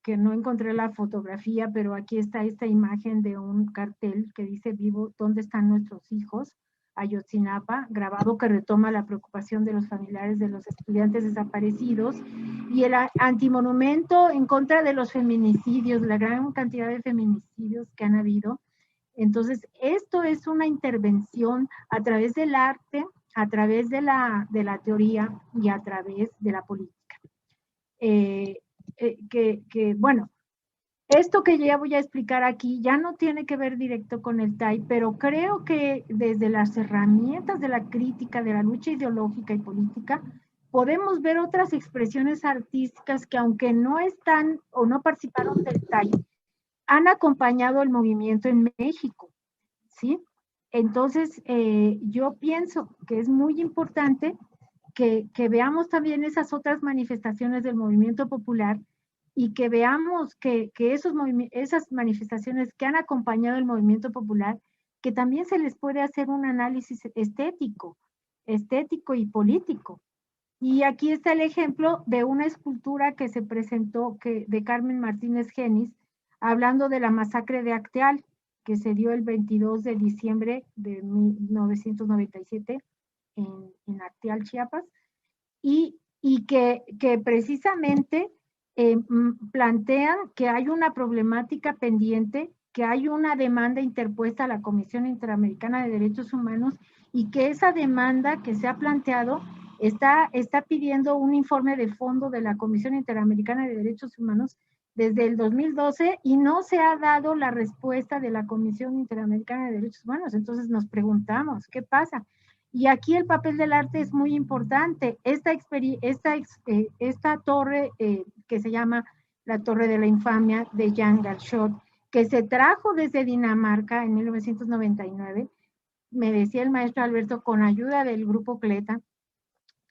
que no encontré la fotografía, pero aquí está esta imagen de un cartel que dice "Vivo, ¿dónde están nuestros hijos?" Ayotzinapa, grabado, que retoma la preocupación de los familiares de los estudiantes desaparecidos, y el antimonumento en contra de los feminicidios, la gran cantidad de feminicidios que han habido. Entonces, esto es una intervención a través del arte, a través de la teoría y a través de la política. Bueno, esto que ya voy a explicar aquí ya no tiene que ver directo con el TAI, pero creo que desde las herramientas de la crítica, de la lucha ideológica y política, podemos ver otras expresiones artísticas que, aunque no están o no participaron del TAI, han acompañado el movimiento en México, ¿sí? Entonces, yo pienso que es muy importante que veamos también esas otras manifestaciones del movimiento popular, y que veamos que esas manifestaciones que han acompañado el movimiento popular, que también se les puede hacer un análisis estético y político. Y aquí está el ejemplo de una escultura que se presentó de Carmen Martínez Genis, hablando de la masacre de Acteal, que se dio el 22 de diciembre de 1997 en Acteal, Chiapas, y que precisamente plantean que hay una problemática pendiente, que hay una demanda interpuesta a la Comisión Interamericana de Derechos Humanos, y que esa demanda que se ha planteado está pidiendo un informe de fondo de la Comisión Interamericana de Derechos Humanos desde el 2012, y no se ha dado la respuesta de la Comisión Interamericana de Derechos Humanos. Entonces nos preguntamos, ¿qué pasa? Y aquí el papel del arte es muy importante. Esta torre que se llama la Torre de la Infamia de Jan Gershot, que se trajo desde Dinamarca en 1999, me decía el maestro Alberto, con ayuda del grupo Cleta,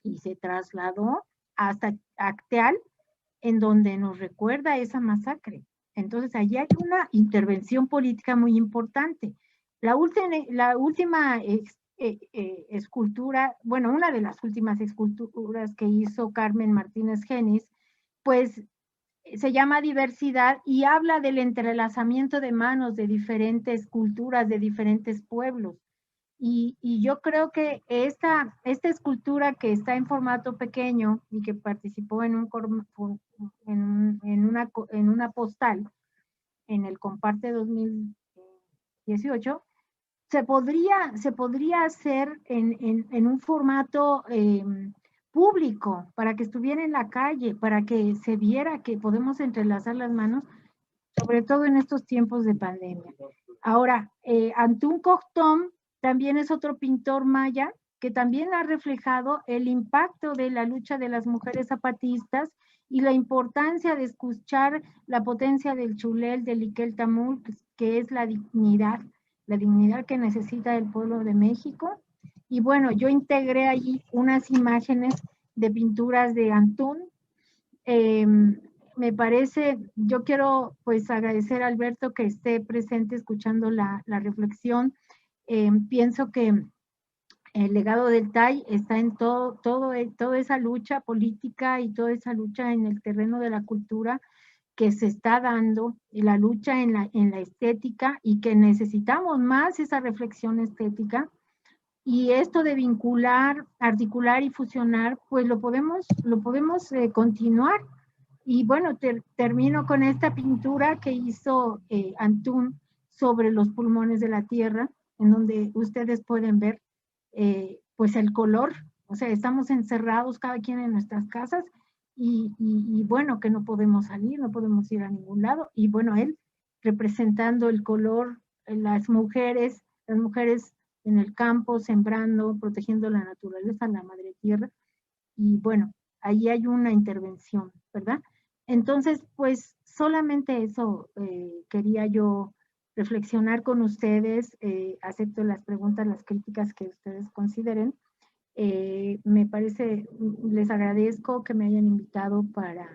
y se trasladó hasta Acteal, en donde nos recuerda esa masacre. Entonces, allí hay una intervención política muy importante. La última escultura, bueno, una de las últimas esculturas que hizo Carmen Martínez Genis, pues se llama Diversidad, y habla del entrelazamiento de manos de diferentes culturas, de diferentes pueblos. Y yo creo que esta escultura, que está en formato pequeño y que participó en una postal en el Comparte 2000, 18, se podría hacer en un formato público, para que estuviera en la calle, para que se viera que podemos entrelazar las manos, sobre todo en estos tiempos de pandemia. Ahora, Antún Cocteau también es otro pintor maya que también ha reflejado el impacto de la lucha de las mujeres zapatistas y la importancia de escuchar la potencia del chulel, del Iquel Tamul, que es la dignidad que necesita el pueblo de México. Y bueno, yo integré allí unas imágenes de pinturas de Antún. Me parece, yo quiero pues agradecer a Alberto que esté presente escuchando la reflexión. Pienso que el legado del TAI está en toda esa lucha política y toda esa lucha en el terreno de la cultura que se está dando, y la lucha en la estética, y que necesitamos más esa reflexión estética. Y esto de vincular, articular y fusionar, pues lo podemos continuar. Y bueno, termino con esta pintura que hizo Antún sobre los pulmones de la tierra, en donde ustedes pueden ver pues el color. O sea, estamos encerrados cada quien en nuestras casas y bueno, que no podemos salir, no podemos ir a ningún lado. Y bueno, él representando el color, las mujeres en el campo, sembrando, protegiendo la naturaleza, la madre tierra. Y bueno, ahí hay una intervención, ¿verdad? Entonces, pues solamente eso quería yo reflexionar con ustedes. Acepto las preguntas, las críticas que ustedes consideren. Me parece, les agradezco que me hayan invitado para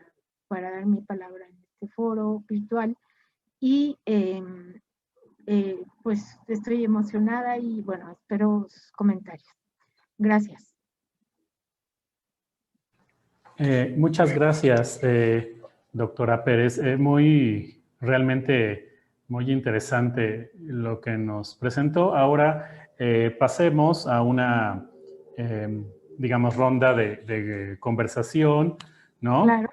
dar mi palabra en este foro virtual. Y pues estoy emocionada y bueno, espero sus comentarios. Gracias. Muchas gracias, doctora Pérez. Realmente muy interesante lo que nos presentó. Ahora pasemos a una, digamos, ronda de conversación, ¿no? Claro.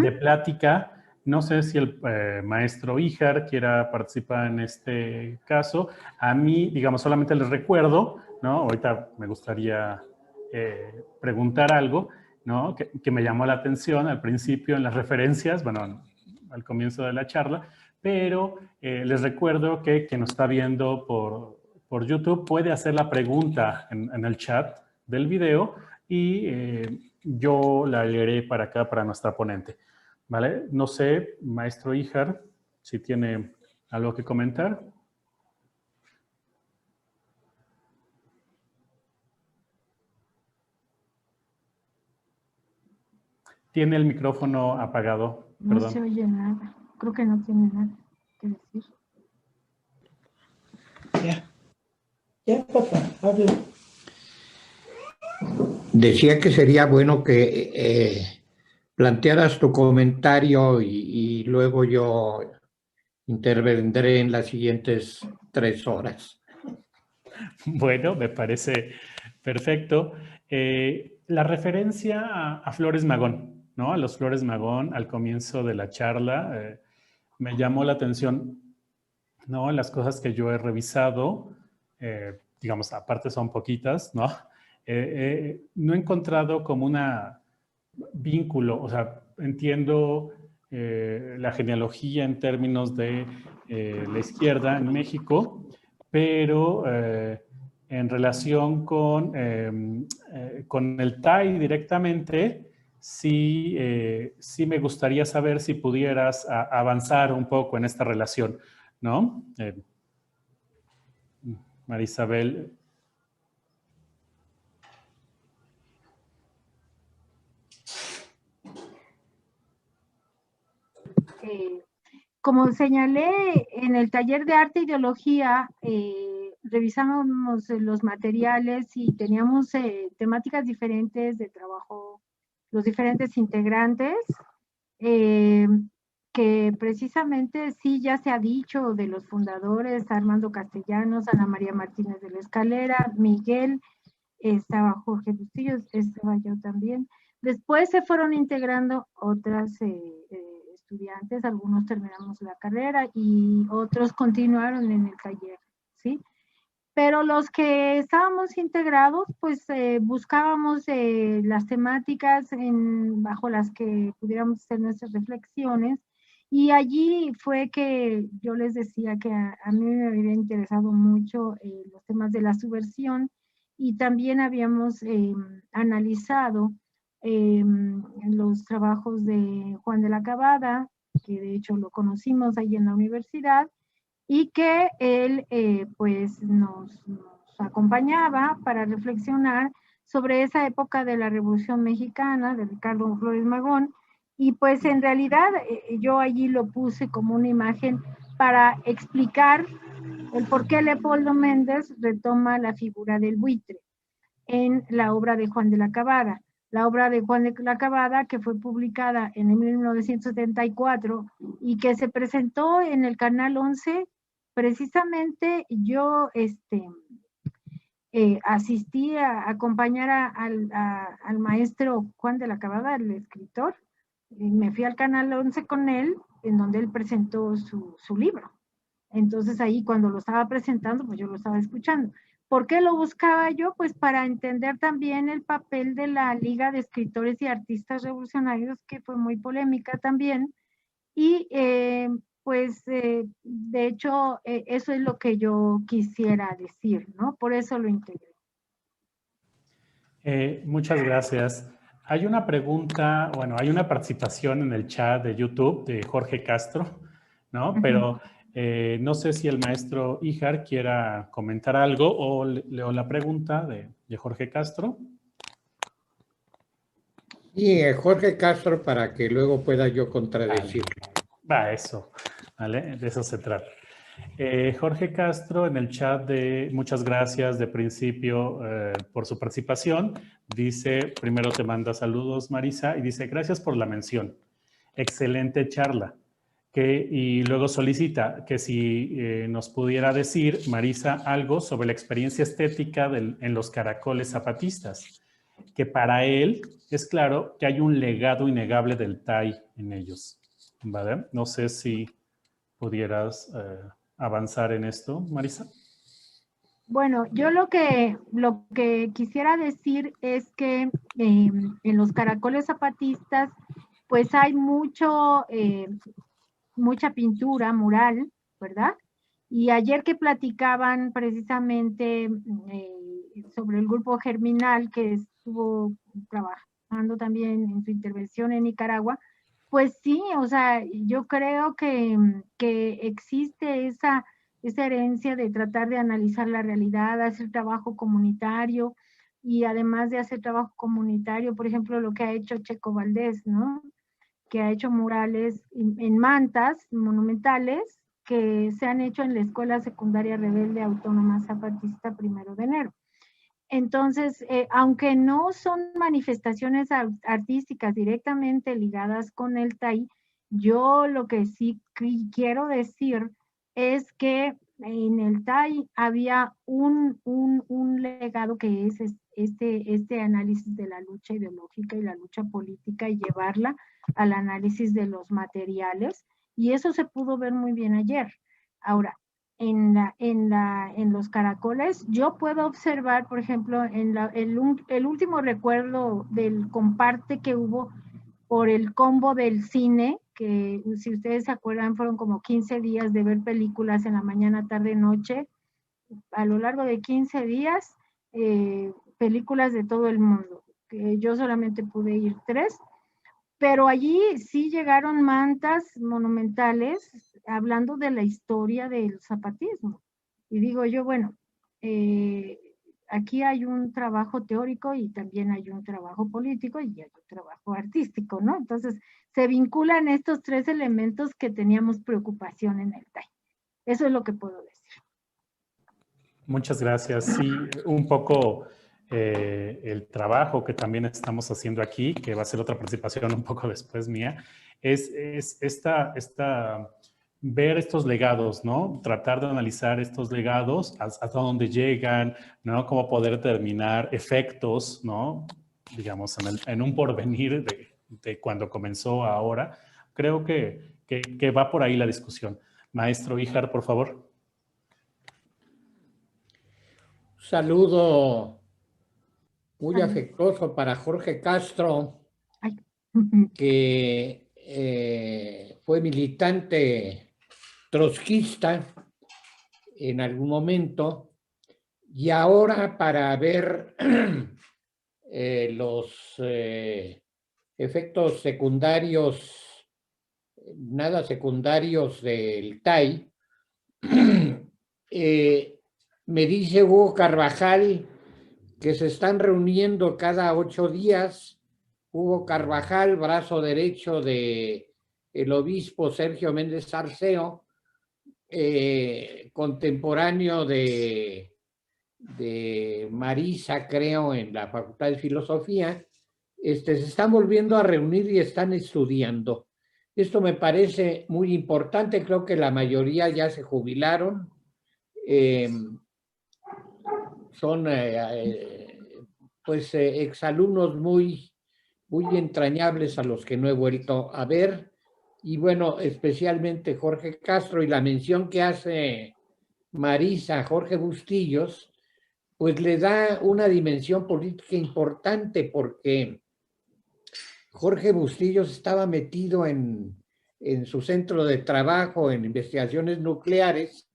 De plática. No sé si el maestro Híjar quiera participar en este caso. A mí, digamos, solamente les recuerdo, ¿no? Ahorita me gustaría preguntar algo, ¿no? Que me llamó la atención al principio en las referencias, bueno, al comienzo de la charla, pero les recuerdo que quien nos está viendo por YouTube puede hacer la pregunta en el chat del video y yo la leeré para acá, para nuestra ponente. ¿Vale? No sé, maestro Híjar, si tiene algo que comentar. Tiene el micrófono apagado. No Perdón. se oye nada. Creo que no tiene nada que decir. Ya, papá, habla. Decía que sería bueno que plantearas tu comentario y luego yo intervendré en las siguientes 3 horas. Bueno, me parece perfecto. La referencia a Flores Magón, ¿no? A los Flores Magón al comienzo de la charla me llamó la atención, ¿no? Las cosas que yo he revisado, digamos, aparte son poquitas, ¿no? No he encontrado como una vínculo, o sea, entiendo la genealogía en términos de la izquierda en México, pero en relación con el TAI directamente, sí, sí me gustaría saber si pudieras avanzar un poco en esta relación, ¿no? Marisabel. Como señalé en el taller de arte e ideología, revisamos los materiales y teníamos temáticas diferentes de trabajo, los diferentes integrantes, que precisamente sí ya se ha dicho de los fundadores, Armando Castellanos, Ana María Martínez de la Escalera, Miguel, estaba Jorge Bustillo, estaba yo también. Después se fueron integrando otras estudiantes, algunos terminamos la carrera y otros continuaron en el taller ¿sí? Pero los que estábamos integrados, pues buscábamos las temáticas bajo las que pudiéramos hacer nuestras reflexiones. Y allí fue que yo les decía que a mí me había interesado mucho los temas de la subversión, y también habíamos analizado los trabajos de Juan de la Cabada, que de hecho lo conocimos ahí en la universidad, y que él pues nos acompañaba para reflexionar sobre esa época de la Revolución Mexicana, de Ricardo Flores Magón, y pues en realidad yo allí lo puse como una imagen para explicar el por qué Leopoldo Méndez retoma la figura del buitre en la obra de Juan de la Cabada. La obra de Juan de la Cabada, que fue publicada en 1974 y que se presentó en el Canal 11, precisamente yo asistí a acompañar al maestro Juan de la Cabada, el escritor, y me fui al Canal 11 con él, en donde él presentó su libro. Entonces ahí cuando lo estaba presentando, pues yo lo estaba escuchando. ¿Por qué lo buscaba yo? Pues para entender también el papel de la Liga de Escritores y Artistas Revolucionarios, que fue muy polémica también. Y de hecho, eso es lo que yo quisiera decir, ¿no? Por eso lo integré. Muchas gracias. Hay una pregunta, bueno, hay una participación en el chat de YouTube de Jorge Castro, ¿no? Pero no sé si el maestro Híjar quiera comentar algo o leo la pregunta de Jorge Castro. Y Jorge Castro, para que luego pueda yo contradecir. Va, eso, ¿vale? De eso se trata. Jorge Castro en el chat muchas gracias de principio por su participación. Dice, primero te manda saludos Marisa y dice, gracias por la mención. Excelente charla. Y luego solicita que si nos pudiera decir, Marisa, algo sobre la experiencia estética en los caracoles zapatistas, que para él es claro que hay un legado innegable del TAI en ellos. ¿Vale? No sé si pudieras avanzar en esto, Marisa. Bueno, yo lo que quisiera decir es que en los caracoles zapatistas, pues hay mucha pintura mural, ¿verdad? Y ayer que platicaban precisamente sobre el grupo Germinal, que estuvo trabajando también en su intervención en Nicaragua, pues sí, o sea, yo creo que existe esa herencia de tratar de analizar la realidad, hacer trabajo comunitario, y además de hacer trabajo comunitario, por ejemplo, lo que ha hecho Checo Valdés, ¿no? Que ha hecho murales en mantas monumentales que se han hecho en la Escuela Secundaria Rebelde Autónoma Zapatista 1 de enero. Entonces, aunque no son manifestaciones artísticas directamente ligadas con el TAI, yo lo que sí quiero decir es que en el TAI había un legado que es este análisis de la lucha ideológica y la lucha política, y llevarla al análisis de los materiales, y eso se pudo ver muy bien ayer. Ahora, en los caracoles, yo puedo observar, por ejemplo, el último recuerdo del comparte que hubo por el combo del cine, que si ustedes se acuerdan fueron como 15 días de ver películas en la mañana, tarde, noche, a lo largo de 15 días, películas de todo el mundo. Yo solamente pude ir 3, pero allí sí llegaron mantas monumentales hablando de la historia del zapatismo. Y digo yo, bueno, aquí hay un trabajo teórico y también hay un trabajo político y hay un trabajo artístico, ¿no? Entonces, se vinculan estos 3 elementos que teníamos preocupación en el TAI. Eso es lo que puedo decir. Muchas gracias. Sí, un poco el trabajo que también estamos haciendo aquí, que va a ser otra participación un poco después mía, es ver estos legados, ¿no? Tratar de analizar estos legados, hasta dónde llegan, ¿no? Cómo poder determinar efectos, ¿no? Digamos, en un porvenir de cuando comenzó a ahora. Creo que va por ahí la discusión. Maestro Híjar, por favor. saludo muy Salud. afectuoso para Jorge Castro, Ay. que fue militante trotskista en algún momento, y ahora para ver los efectos secundarios, nada secundarios del TAI, me dice Hugo Carvajal que se están reuniendo cada 8 días. Hugo Carvajal, brazo derecho de el obispo Sergio Méndez Arceo, contemporáneo de Marisa, creo, en la Facultad de Filosofía, se están volviendo a reunir y están estudiando. Esto me parece muy importante, creo que la mayoría ya se jubilaron, son pues exalumnos muy entrañables a los que no he vuelto a ver, y bueno, especialmente Jorge Castro, y la mención que hace Marisa a Jorge Bustillos, pues le da una dimensión política importante, porque Jorge Bustillos estaba metido en su centro de trabajo en investigaciones nucleares.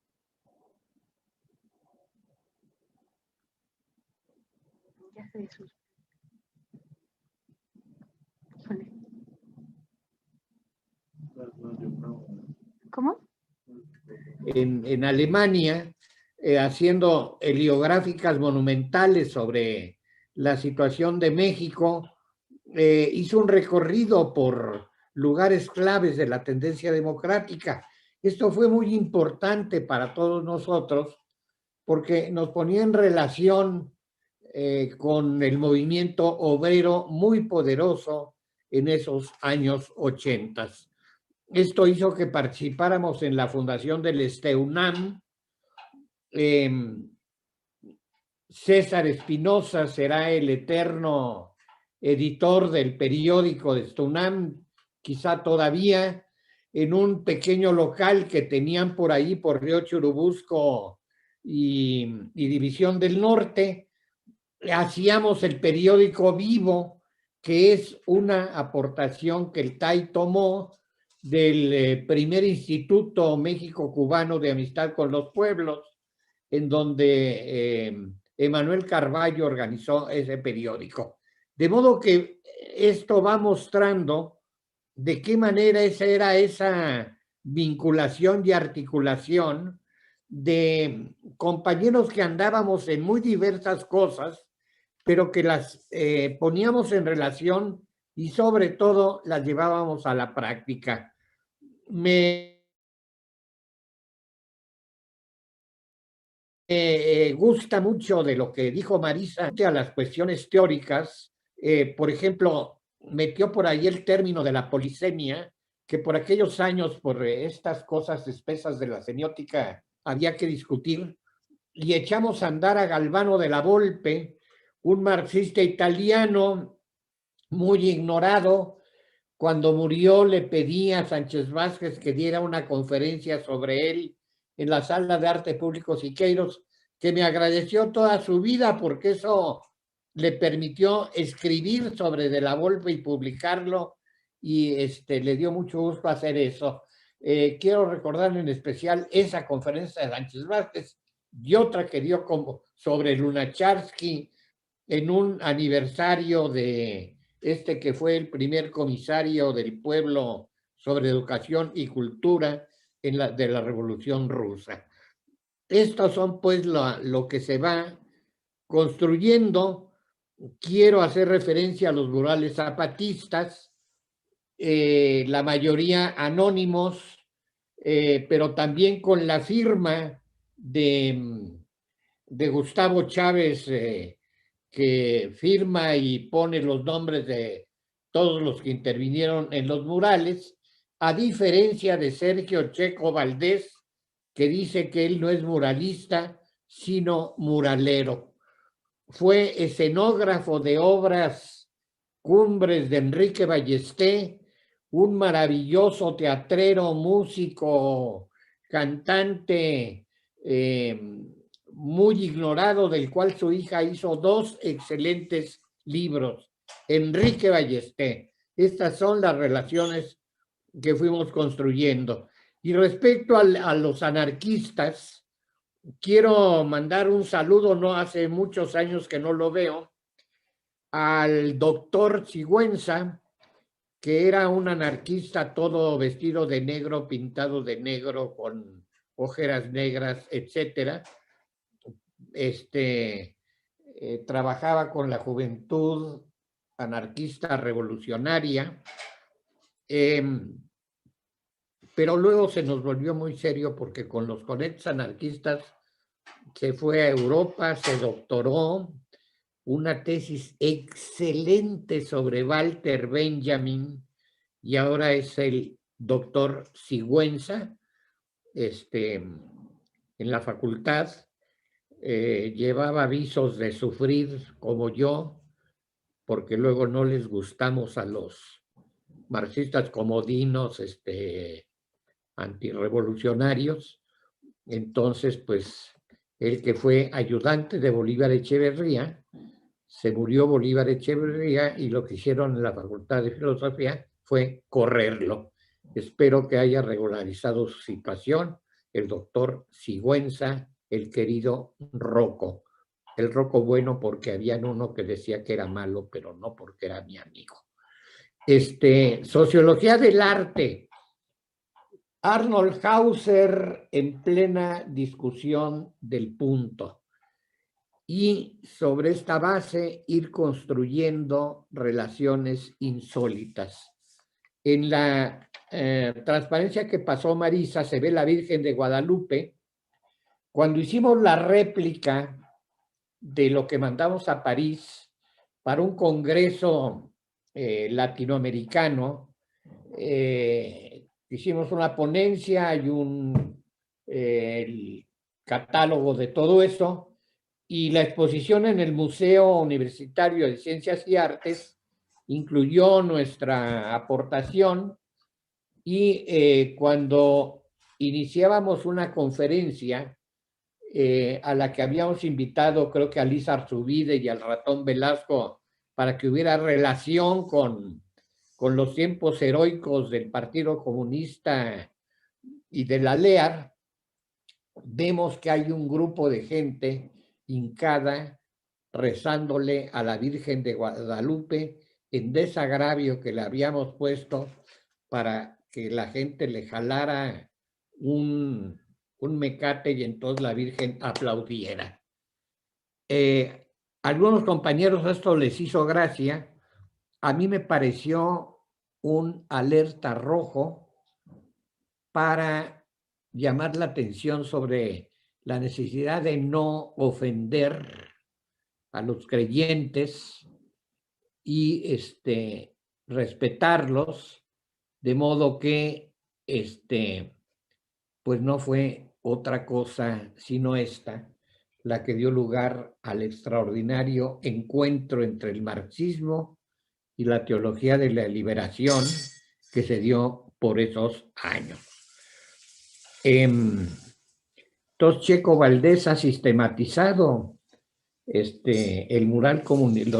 Ya se disfrutó. ¿Cómo? En Alemania, haciendo heliográficas monumentales sobre la situación de México, hizo un recorrido por lugares claves de la tendencia democrática. Esto fue muy importante para todos nosotros porque nos ponía en relación con el movimiento obrero muy poderoso en esos años 80. Esto hizo que participáramos en la fundación del STEUNAM. César Espinosa será el eterno editor del periódico de STEUNAM, quizá todavía, en un pequeño local que tenían por ahí, por Río Churubusco y División del Norte. Hacíamos el periódico Vivo, que es una aportación que el TAI tomó del primer Instituto México-Cubano de Amistad con los Pueblos, en donde Emanuel Carballo organizó ese periódico. De modo que esto va mostrando de qué manera era esa vinculación y articulación de compañeros que andábamos en muy diversas cosas, pero que las poníamos en relación y sobre todo las llevábamos a la práctica. Me gusta mucho de lo que dijo Marisa a las cuestiones teóricas. Por ejemplo, metió por ahí el término de la polisemia, que por aquellos años, por estas cosas espesas de la semiótica, había que discutir, y echamos a andar a Galvano de la Volpe, un marxista italiano muy ignorado. Cuando murió le pedí a Sánchez Vázquez que diera una conferencia sobre él en la Sala de Arte Público Siqueiros, que me agradeció toda su vida porque eso le permitió escribir sobre De la Volpe y publicarlo, y le dio mucho gusto hacer eso. Quiero recordar en especial esa conferencia de Sánchez Vázquez y otra que dio como sobre Lunacharsky en un aniversario de que fue el primer comisario del pueblo sobre educación y cultura de la Revolución Rusa. Estos son pues lo que se va construyendo. Quiero hacer referencia a los murales zapatistas, la mayoría anónimos, pero también con la firma de Gustavo Chávez, que firma y pone los nombres de todos los que intervinieron en los murales, a diferencia de Sergio Checo Valdés, que dice que él no es muralista, sino muralero. Fue escenógrafo de obras cumbres de Enrique Ballesté, un maravilloso teatrero, músico, cantante, muy ignorado, del cual su hija hizo 2 excelentes libros. Enrique Ballester. Estas son las relaciones que fuimos construyendo. Y respecto a los anarquistas, quiero mandar un saludo, no hace muchos años que no lo veo, al doctor Sigüenza, que era un anarquista todo vestido de negro, pintado de negro, con ojeras negras, etcétera. Trabajaba con la juventud anarquista revolucionaria, pero luego se nos volvió muy serio porque con los conectos anarquistas se fue a Europa, se doctoró, una tesis excelente sobre Walter Benjamin, y ahora es el doctor Sigüenza, en la facultad. Llevaba avisos de sufrir como yo, porque luego no les gustamos a los marxistas comodinos, antirrevolucionarios. Entonces, pues, el que fue ayudante de Bolívar Echeverría, se murió Bolívar Echeverría y lo que hicieron en la Facultad de Filosofía fue correrlo. Espero que haya regularizado su situación el doctor Sigüenza, el querido Rocco. El Rocco bueno porque había uno que decía que era malo, pero no porque era mi amigo. Sociología del arte. Arnold Hauser en plena discusión del punto. Y sobre esta base ir construyendo relaciones insólitas. En la transparencia que pasó Marisa se ve la Virgen de Guadalupe. Cuando hicimos la réplica de lo que mandamos a París para un congreso latinoamericano, hicimos una ponencia y el catálogo de todo eso, y la exposición en el Museo Universitario de Ciencias y Artes incluyó nuestra aportación, y cuando iniciábamos una conferencia a la que habíamos invitado, creo que a Liz Arzubide y al ratón Velasco, para que hubiera relación con los tiempos heroicos del Partido Comunista y de la LEAR, vemos que hay un grupo de gente hincada rezándole a la Virgen de Guadalupe en desagravio que le habíamos puesto para que la gente le jalara un mecate y entonces la Virgen aplaudiera. Algunos compañeros esto les hizo gracia. A mí me pareció un alerta rojo para llamar la atención sobre la necesidad de no ofender a los creyentes y respetarlos, de modo que pues no fue otra cosa sino esta la que dio lugar al extraordinario encuentro entre el marxismo y la teología de la liberación que se dio por esos años. Entonces, Checo Valdés ha sistematizado los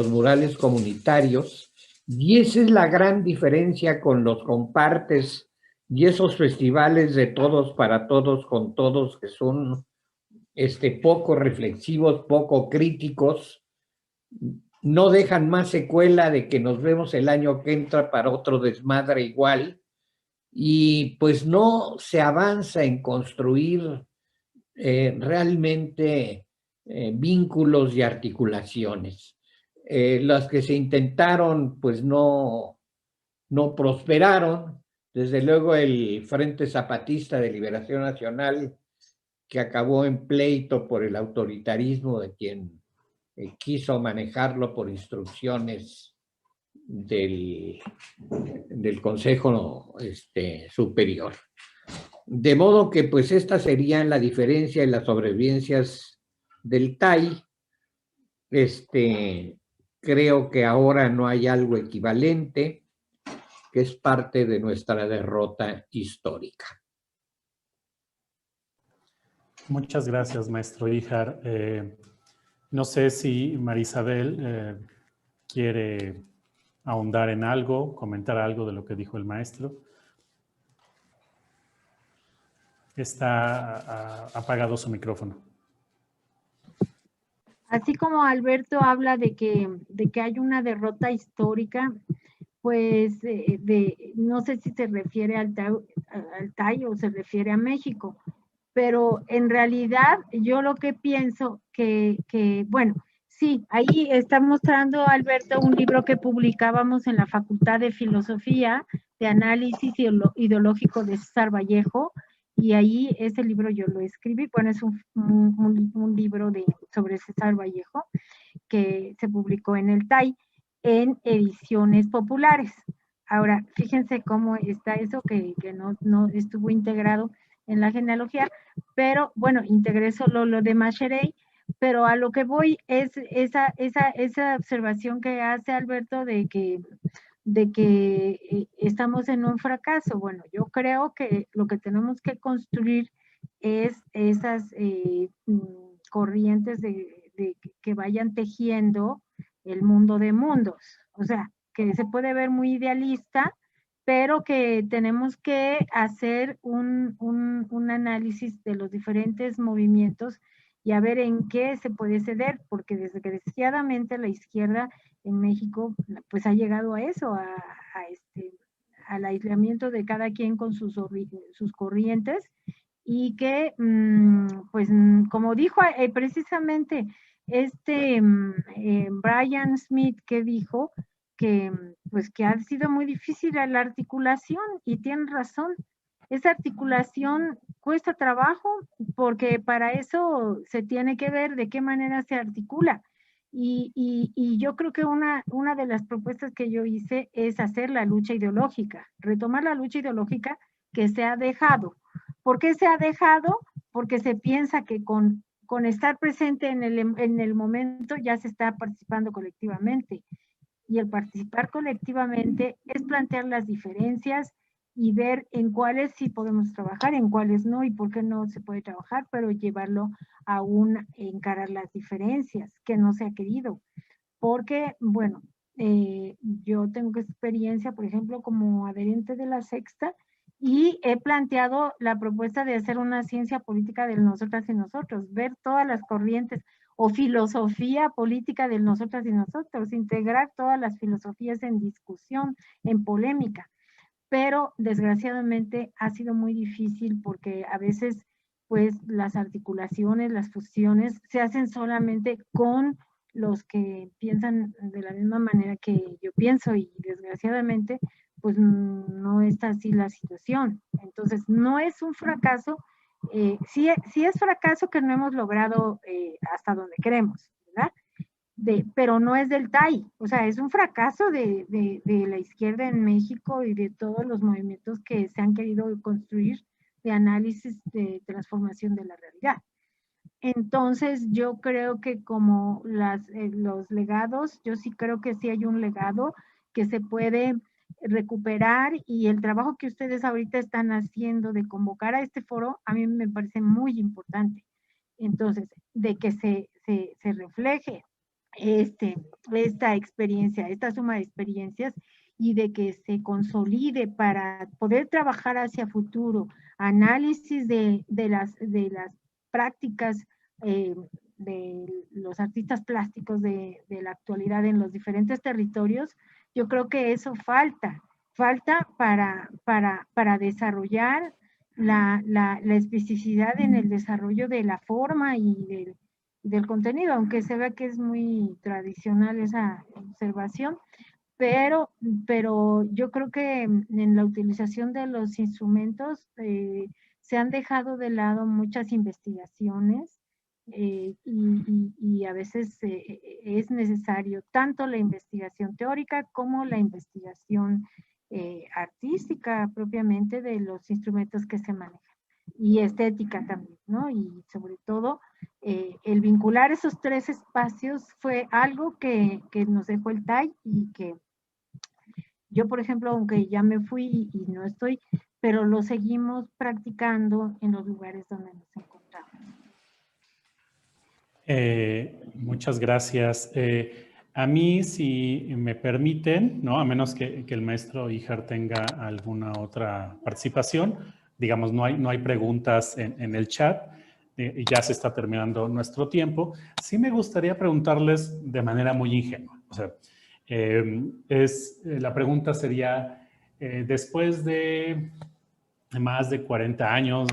murales comunitarios, y esa es la gran diferencia con los compartes y esos festivales de todos para todos con todos que son poco reflexivos, poco críticos, no dejan más secuela de que nos vemos el año que entra para otro desmadre igual, y pues no se avanza en construir realmente vínculos y articulaciones. Las que se intentaron pues no prosperaron. Desde luego el Frente Zapatista de Liberación Nacional, que acabó en pleito por el autoritarismo de quien quiso manejarlo por instrucciones del Consejo Superior. De modo que pues estas serían la diferencia en las sobrevivencias del TAI. Creo que ahora no hay algo equivalente, que es parte de nuestra derrota histórica. Muchas gracias, maestro Híjar. No sé si Marisabel quiere ahondar en algo, comentar algo de lo que dijo el maestro. Está apagado su micrófono. Así como Alberto habla de que hay una derrota histórica, pues no sé si se refiere al TAI o se refiere a México, pero en realidad yo lo que pienso bueno, sí, ahí está mostrando Alberto un libro que publicábamos en la Facultad de Filosofía, de Análisis Ideológico de César Vallejo, y ahí ese libro yo lo escribí, bueno, es un libro sobre César Vallejo que se publicó en el TAI en ediciones populares. Ahora, fíjense cómo está eso que no estuvo integrado en la genealogía, pero bueno, integré solo lo de Masherey, pero a lo que voy es esa observación que hace Alberto de que estamos en un fracaso. Bueno, yo creo que lo que tenemos que construir es esas corrientes que vayan tejiendo el mundo de mundos. O sea, que se puede ver muy idealista, pero que tenemos que hacer un análisis de los diferentes movimientos y a ver en qué se puede ceder, porque desgraciadamente la izquierda en México pues ha llegado a eso, al aislamiento de cada quien con sus corrientes, y que pues como dijo precisamente Brian Smith, que dijo que pues que ha sido muy difícil la articulación, y tienen razón. Esa articulación cuesta trabajo porque para eso se tiene que ver de qué manera se articula. Y yo creo que una de las propuestas que yo hice es hacer la lucha ideológica, retomar la lucha ideológica que se ha dejado. ¿Por qué se ha dejado? Porque se piensa que con estar presente en el momento ya se está participando colectivamente. Y el participar colectivamente es plantear las diferencias y ver en cuáles sí podemos trabajar, en cuáles no, y por qué no se puede trabajar, pero llevarlo a encarar las diferencias, que no se ha querido. Porque, bueno, yo tengo experiencia, por ejemplo, como adherente de la Sexta, y he planteado la propuesta de hacer una ciencia política de nosotras y nosotros, ver todas las corrientes o filosofía política de nosotras y nosotros, integrar todas las filosofías en discusión, en polémica. Pero desgraciadamente ha sido muy difícil porque a veces pues las articulaciones, las fusiones se hacen solamente con los que piensan de la misma manera que yo pienso, y desgraciadamente pues no está así la situación. Entonces no es un fracaso, sí es fracaso que no hemos logrado hasta donde queremos, ¿verdad? Pero no es del TAI, o sea, es un fracaso de la izquierda en México y de todos los movimientos que se han querido construir de análisis de transformación de la realidad. Entonces, yo creo que como los legados, yo sí creo que sí hay un legado que se puede recuperar, y el trabajo que ustedes ahorita están haciendo de convocar a este foro, a mí me parece muy importante. Entonces, de que se refleje esta experiencia, esta suma de experiencias, y de que se consolide para poder trabajar hacia futuro, análisis de las prácticas de los artistas plásticos de la actualidad en los diferentes territorios. Yo creo que eso falta para desarrollar la especificidad en el desarrollo de la forma y del contenido, aunque se vea que es muy tradicional esa observación, pero yo creo que en la utilización de los instrumentos se han dejado de lado muchas investigaciones, y a veces es necesario tanto la investigación teórica como la investigación artística propiamente de los instrumentos que se manejan, y estética también, ¿no? Y sobre todo, el vincular esos tres espacios fue algo que nos dejó el TAI, y que yo, por ejemplo, aunque ya me fui y no estoy, pero lo seguimos practicando en los lugares donde nos encontramos. Muchas gracias. A mí, si me permiten, ¿no? A menos que el maestro Ijar tenga alguna otra participación, digamos, no hay preguntas en el chat, y ya se está terminando nuestro tiempo. Sí me gustaría preguntarles de manera muy ingenua. O sea, la pregunta sería, después de más de 40 años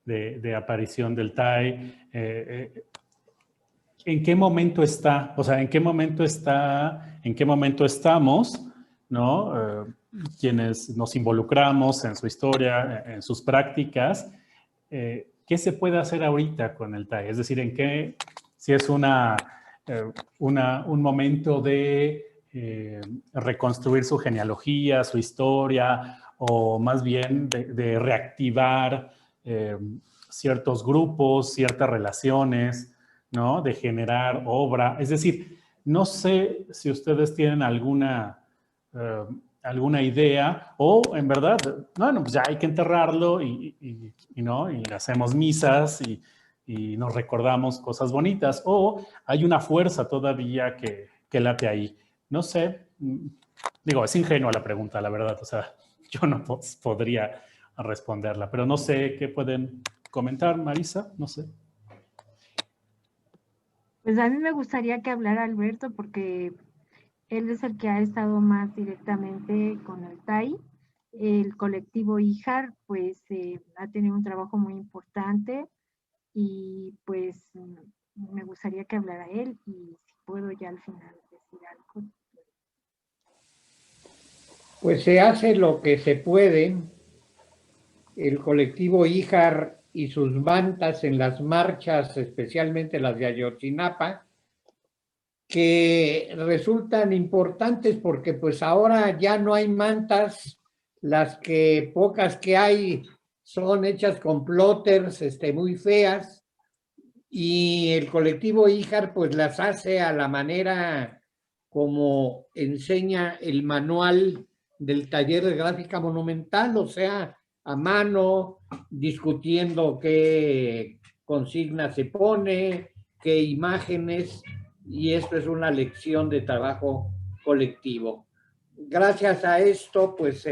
de aparición del TAI, ¿en qué momento está? O sea, ¿en qué momento estamos, ¿no? Quienes nos involucramos en su historia, en sus prácticas, ¿qué se puede hacer ahorita con el TAI? Es decir, si es un momento de reconstruir su genealogía, su historia, o más bien de reactivar ciertos grupos, ciertas relaciones, ¿no? De generar obra. Es decir, no sé si ustedes tienen alguna idea o en verdad, bueno, pues ya hay que enterrarlo ¿no? Y hacemos misas y nos recordamos cosas bonitas, o hay una fuerza todavía que late ahí. No sé, digo, es ingenua la pregunta, la verdad, o sea, yo no podría responderla, pero no sé qué pueden comentar, Marisa, no sé. Pues a mí me gustaría que hablara Alberto porque él es el que ha estado más directamente con el TAI. El colectivo IJAR pues ha tenido un trabajo muy importante y pues me gustaría que hablara él y si puedo ya al final decir algo. Pues se hace lo que se puede. El colectivo IJAR y sus mantas en las marchas, especialmente las de Ayotzinapa, que resultan importantes porque pues ahora ya no hay mantas, las pocas que hay son hechas con plotters muy feas, y el colectivo IJAR pues las hace a la manera como enseña el manual del taller de gráfica monumental, o sea, a mano, discutiendo qué consigna se pone, qué imágenes, y esto es una lección de trabajo colectivo. Gracias a esto, pues,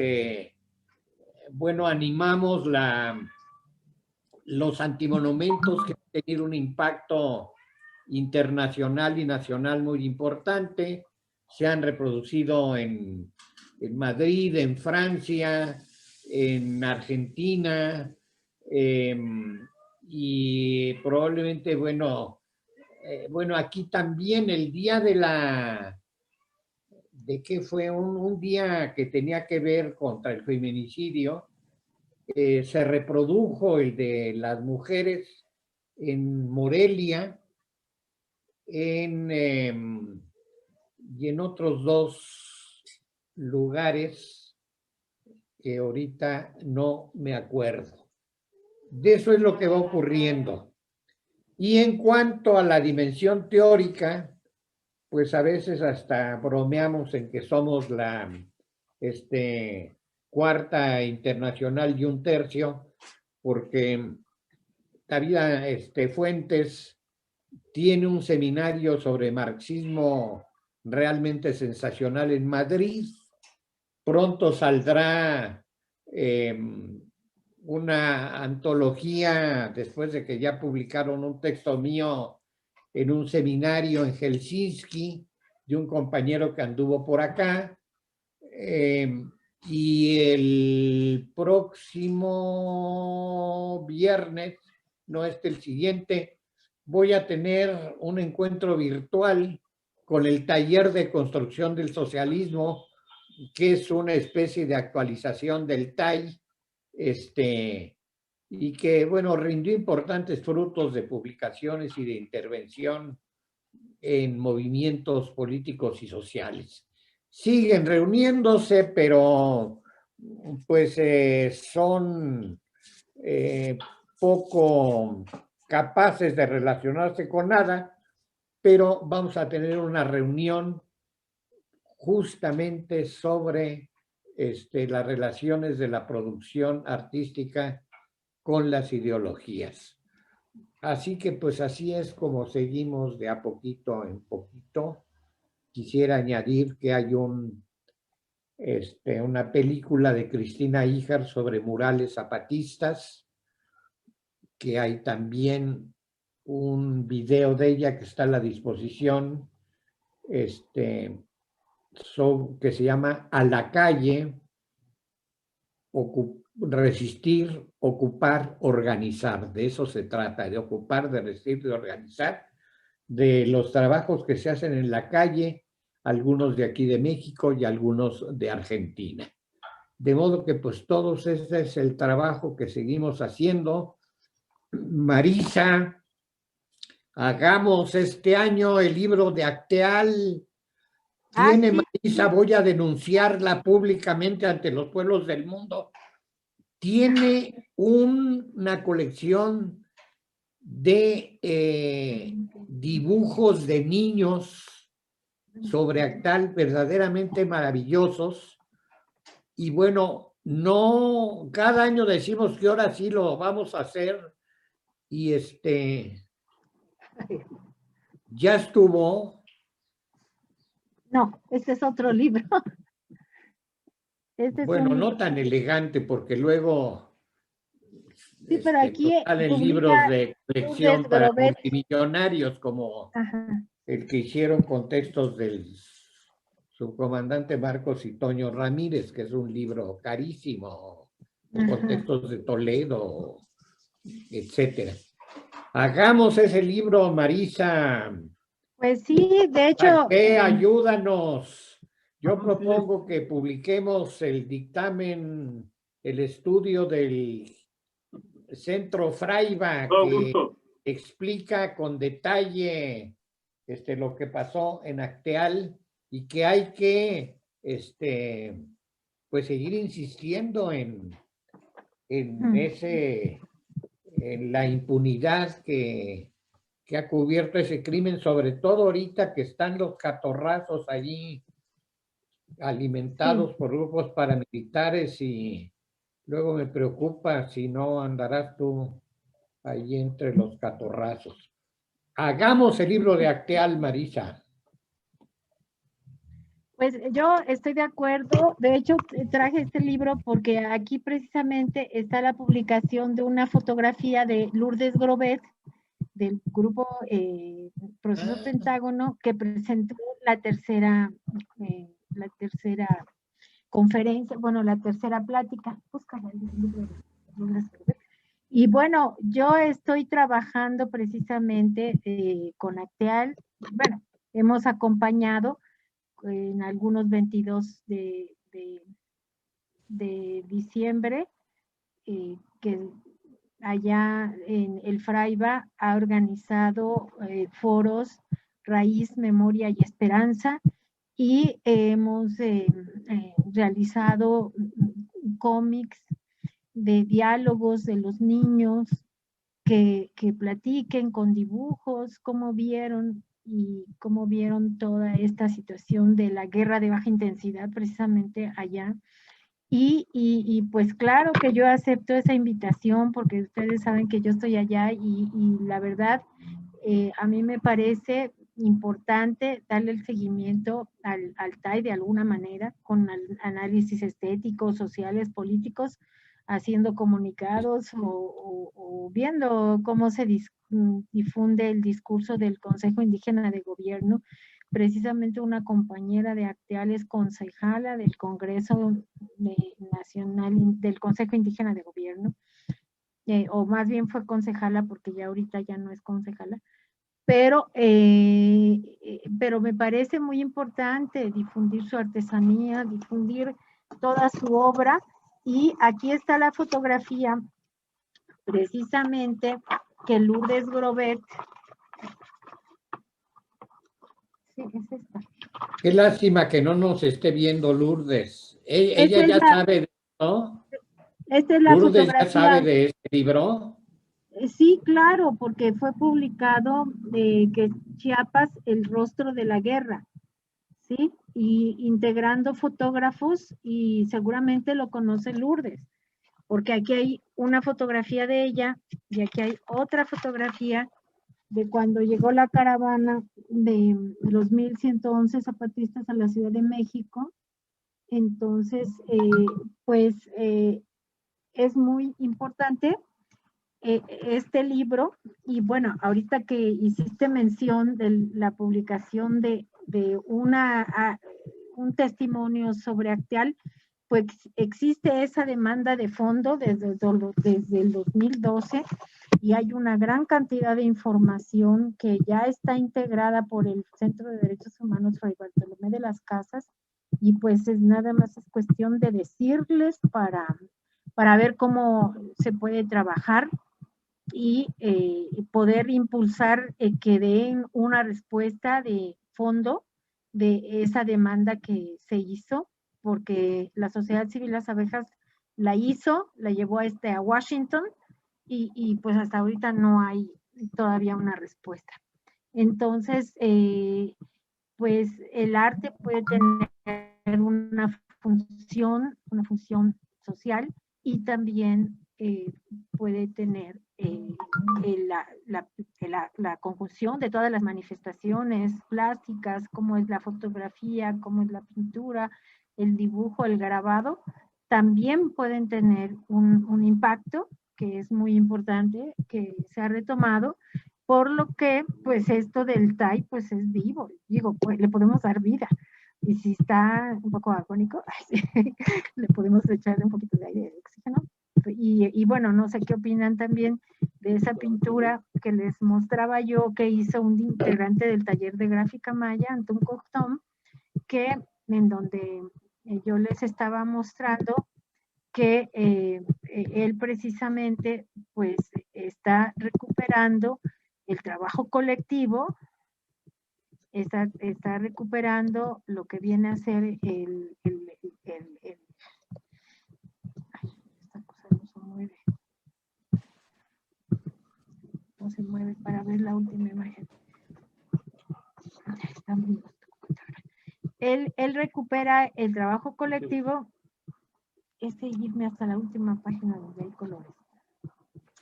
bueno, animamos los antimonumentos que han tenido un impacto internacional y nacional muy importante. Se han reproducido en Madrid, en Francia, en Argentina, y probablemente, bueno, aquí también el día de que fue un día que tenía que ver contra el feminicidio, se reprodujo el de las mujeres en Morelia y en otros dos lugares que ahorita no me acuerdo. De eso es lo que va ocurriendo. Y en cuanto a la dimensión teórica, pues a veces hasta bromeamos en que somos la cuarta internacional y un tercio, porque David Fuentes tiene un seminario sobre marxismo realmente sensacional en Madrid. Pronto saldrá una antología, después de que ya publicaron un texto mío en un seminario en Helsinki, de un compañero que anduvo por acá. Y el próximo viernes, no el siguiente, voy a tener un encuentro virtual con el taller de construcción del socialismo, que es una especie de actualización del TAI, y que, bueno, rindió importantes frutos de publicaciones y de intervención en movimientos políticos y sociales. Siguen reuniéndose, pero pues son poco capaces de relacionarse con nada, pero vamos a tener una reunión justamente sobre las relaciones de la producción artística con las ideologías. Así que pues así es como seguimos de a poquito en poquito. Quisiera añadir que hay una película de Cristina Híjar sobre murales zapatistas, que hay también un video de ella que está a la disposición, que se llama A la calle, resistir, ocupar, organizar. De eso se trata, de ocupar, de resistir, de organizar, de los trabajos que se hacen en la calle, algunos de aquí de México y algunos de Argentina. De modo que pues todos este es el trabajo que seguimos haciendo. Marisa, hagamos este año el libro de Acteal. Tiene, sí. Marisa, voy a denunciarla públicamente ante los pueblos del mundo. Tiene una colección de dibujos de niños sobre Acteal verdaderamente maravillosos. Y bueno, no, cada año decimos que ahora sí lo vamos a hacer. Y ya estuvo. No, este es otro libro. Bueno, no tan elegante, porque luego Sí, pero aquí salen publica libros de Lourdes colección para Grobet. multimillonarios, como Ajá. el que hicieron con textos del subcomandante Marcos y Toño Ramírez, que es un libro carísimo, o con textos de Toledo, etcétera. Hagamos ese libro, Marisa. Pues sí, de hecho. Ayúdanos. Yo propongo que publiquemos el dictamen, el estudio del Centro Fraiba, que explica con detalle lo que pasó en Acteal, y que hay que pues seguir insistiendo en la impunidad que ha cubierto ese crimen, sobre todo ahorita que están los catorrazos allí alimentados por grupos paramilitares, y luego me preocupa si no andarás tú ahí entre los catorrazos. Hagamos el libro de Acteal, Marisa. Pues yo estoy de acuerdo. De hecho, traje este libro porque aquí precisamente está la publicación de una fotografía de Lourdes Grobet, del grupo Proceso Pentágono, que presentó la tercera conferencia, bueno, la tercera plática. Búscala, el libro de Lourdes Grobet. Y bueno, yo estoy trabajando precisamente con Acteal. Bueno, hemos acompañado en algunos 22 de diciembre, que allá en el Fraiba ha organizado foros Raíz, Memoria y Esperanza, y hemos realizado cómics de diálogos de los niños que platiquen con dibujos cómo vieron toda esta situación de la guerra de baja intensidad precisamente allá. Y pues claro que yo acepto esa invitación, porque ustedes saben que yo estoy allá, y la verdad a mí me parece importante darle el seguimiento al TAI de alguna manera, con análisis estéticos, sociales, políticos, haciendo comunicados o viendo cómo se difunde el discurso del Consejo Indígena de Gobierno. Precisamente una compañera de Acteal es concejala del Congreso Nacional del Consejo Indígena de Gobierno, o más bien fue concejala, porque ya ahorita ya no es concejala, pero me parece muy importante difundir su artesanía, difundir toda su obra. Y aquí está la fotografía precisamente que Lourdes Grobet. Sí, es esta. Qué lástima que no nos esté viendo Lourdes. Ella ya sabe de esto. Esta es la Lourdes fotografía. ya sabe de este libro. Sí, claro, porque fue publicado que Chiapas, el rostro de la guerra, ¿sí? Y integrando fotógrafos, y seguramente lo conoce Lourdes. porque aquí hay una fotografía de ella y aquí hay otra fotografía de cuando llegó la caravana de los 1111 zapatistas a la Ciudad de México. Entonces, es muy importante este libro. Y bueno, ahorita que hiciste mención de la publicación de un testimonio sobre Acteal, pues existe esa demanda de fondo desde el 2012 y hay una gran cantidad de información que ya está integrada por el Centro de Derechos Humanos Fray Bartolomé de las Casas, y pues nada más es cuestión de decirles para ver cómo se puede trabajar y poder impulsar que den una respuesta de fondo de esa demanda que se hizo, porque la sociedad civil Las Abejas la hizo, la llevó a Washington y pues hasta ahorita no hay todavía una respuesta. Entonces, pues el arte puede tener una función social y también puede tener la conjunción de todas las manifestaciones plásticas, como es la fotografía, como es la pintura, el dibujo, el grabado, también pueden tener un impacto que es muy importante, que se ha retomado, por lo que pues esto del TAI pues es vivo, digo, pues le podemos dar vida. Y si está un poco agónico, le podemos echarle un poquito de aire de oxígeno. Y bueno, no sé qué opinan también de esa pintura que les mostraba yo, que hizo un integrante del taller de gráfica maya, Antún Coctom, que en donde yo les estaba mostrando que él precisamente pues está recuperando el trabajo colectivo, está recuperando lo que viene a ser esta cosa no se mueve. No se mueve para ver la última imagen. Él recupera el trabajo colectivo. Irme hasta la última página donde hay colores.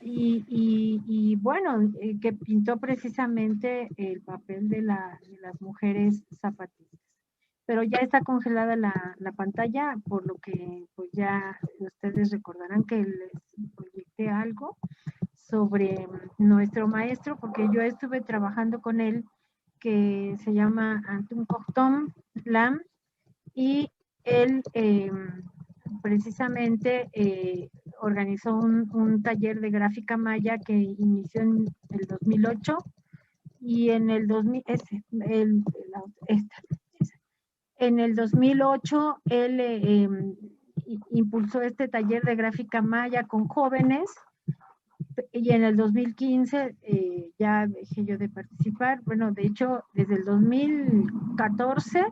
Y bueno, que pintó precisamente el papel de las mujeres zapatistas. Pero ya está congelada la pantalla, por lo que pues ya ustedes recordarán que les proyecté algo sobre nuestro maestro, porque yo estuve trabajando con él, que se llama Antún Coctom Lam, y él precisamente organizó un taller de gráfica maya que inició en el 2008 y en el 2008 él impulsó este taller de gráfica maya con jóvenes, y en el 2015 ya dejé yo de participar. Bueno, de hecho, desde el 2014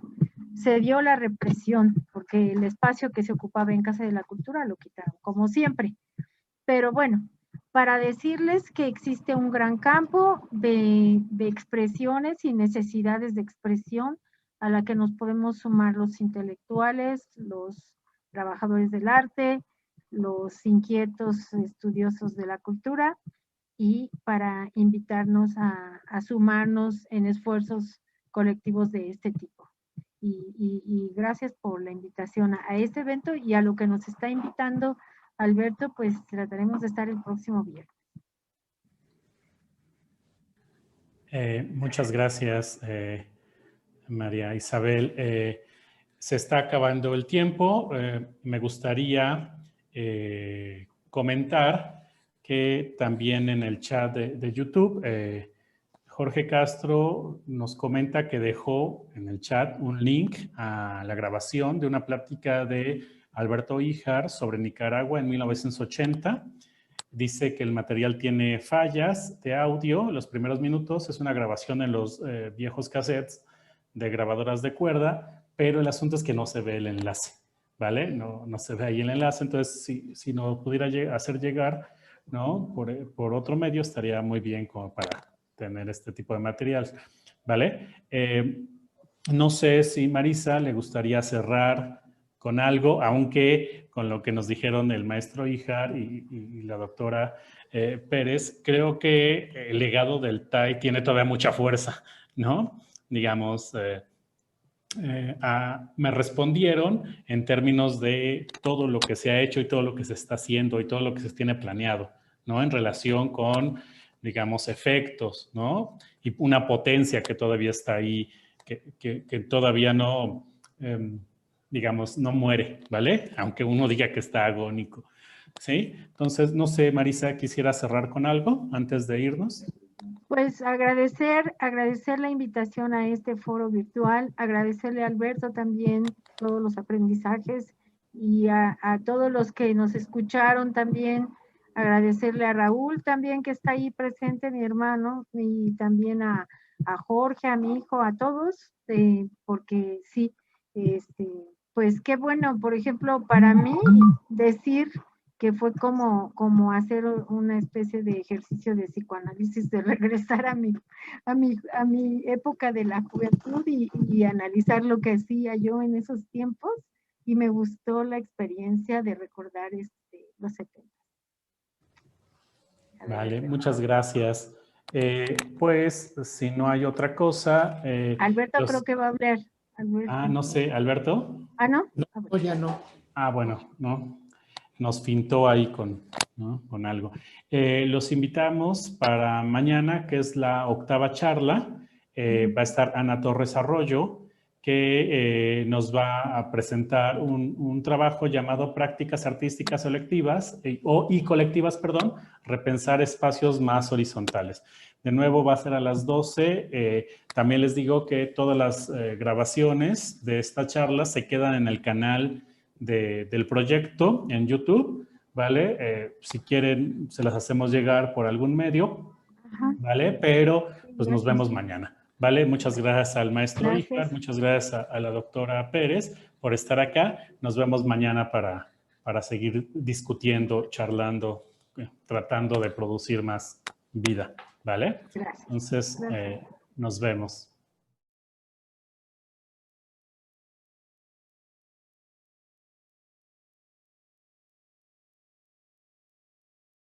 se dio la represión, porque el espacio que se ocupaba en Casa de la Cultura lo quitaron, como siempre. Pero bueno, para decirles que existe un gran campo de expresiones y necesidades de expresión a la que nos podemos sumar los intelectuales, los trabajadores del arte, los inquietos estudiosos de la cultura, y para invitarnos a sumarnos en esfuerzos colectivos de este tipo. Y gracias por la invitación a este evento y a lo que nos está invitando Alberto, pues trataremos de estar el próximo viernes. Muchas gracias, María Isabel. Se está acabando el tiempo. Me gustaría comentar que también en el chat de YouTube, Jorge Castro nos comenta que dejó en el chat un link a la grabación de una plática de Alberto Híjar sobre Nicaragua en 1980. Dice que el material tiene fallas de audio. Los primeros minutos es una grabación en los viejos cassettes de grabadoras de cuerda, pero el asunto es que no se ve el enlace, ¿vale? No se ve ahí el enlace. Entonces, si nos pudiera hacer llegar, ¿no? Por otro medio, estaría muy bien como para tener este tipo de material, ¿vale? No sé si Marisa le gustaría cerrar con algo, aunque con lo que nos dijeron el maestro Híjar y la doctora Pérez, creo que el legado del TAI tiene todavía mucha fuerza, ¿no? Digamos, me respondieron en términos de todo lo que se ha hecho y todo lo que se está haciendo y todo lo que se tiene planeado, ¿no? En relación con, digamos, efectos, ¿no? Y una potencia que todavía está ahí, que todavía no, digamos, no muere, ¿vale? Aunque uno diga que está agónico, ¿sí? Entonces, no sé, Marisa, ¿quisiera cerrar con algo antes de irnos? Pues agradecer la invitación a este foro virtual, agradecerle a Alberto también todos los aprendizajes y a todos los que nos escucharon también, agradecerle a Raúl también que está ahí presente, mi hermano, y también a Jorge, a mi hijo, a todos, porque sí, pues qué bueno, por ejemplo, para mí decir que fue como hacer una especie de ejercicio de psicoanálisis, de regresar a mi época de la juventud y analizar lo que hacía yo en esos tiempos, y me gustó la experiencia de recordar los 70. Vale, muchas gracias. Pues, si no hay otra cosa... Alberto creo que va a hablar. Alberto. no sé, ¿Alberto? Ah, ¿no? No, ya no. Bueno, no. Nos fintó ahí ¿no? con algo. Los invitamos para mañana, que es la 8ª charla. Va a estar Ana Torres Arroyo, que nos va a presentar un trabajo llamado Prácticas Artísticas Colectivas, y colectivas, perdón, repensar espacios más horizontales. De nuevo va a ser a las 12. También les digo que todas las grabaciones de esta charla se quedan en el canal del proyecto en YouTube, ¿vale? Si quieren, se las hacemos llegar por algún medio, ¿vale? Pero pues nos vemos mañana, ¿vale? Muchas gracias al maestro Híjar, muchas gracias a la doctora Pérez por estar acá. Nos vemos mañana para seguir discutiendo, charlando, tratando de producir más vida, ¿vale? Gracias. Entonces, nos vemos.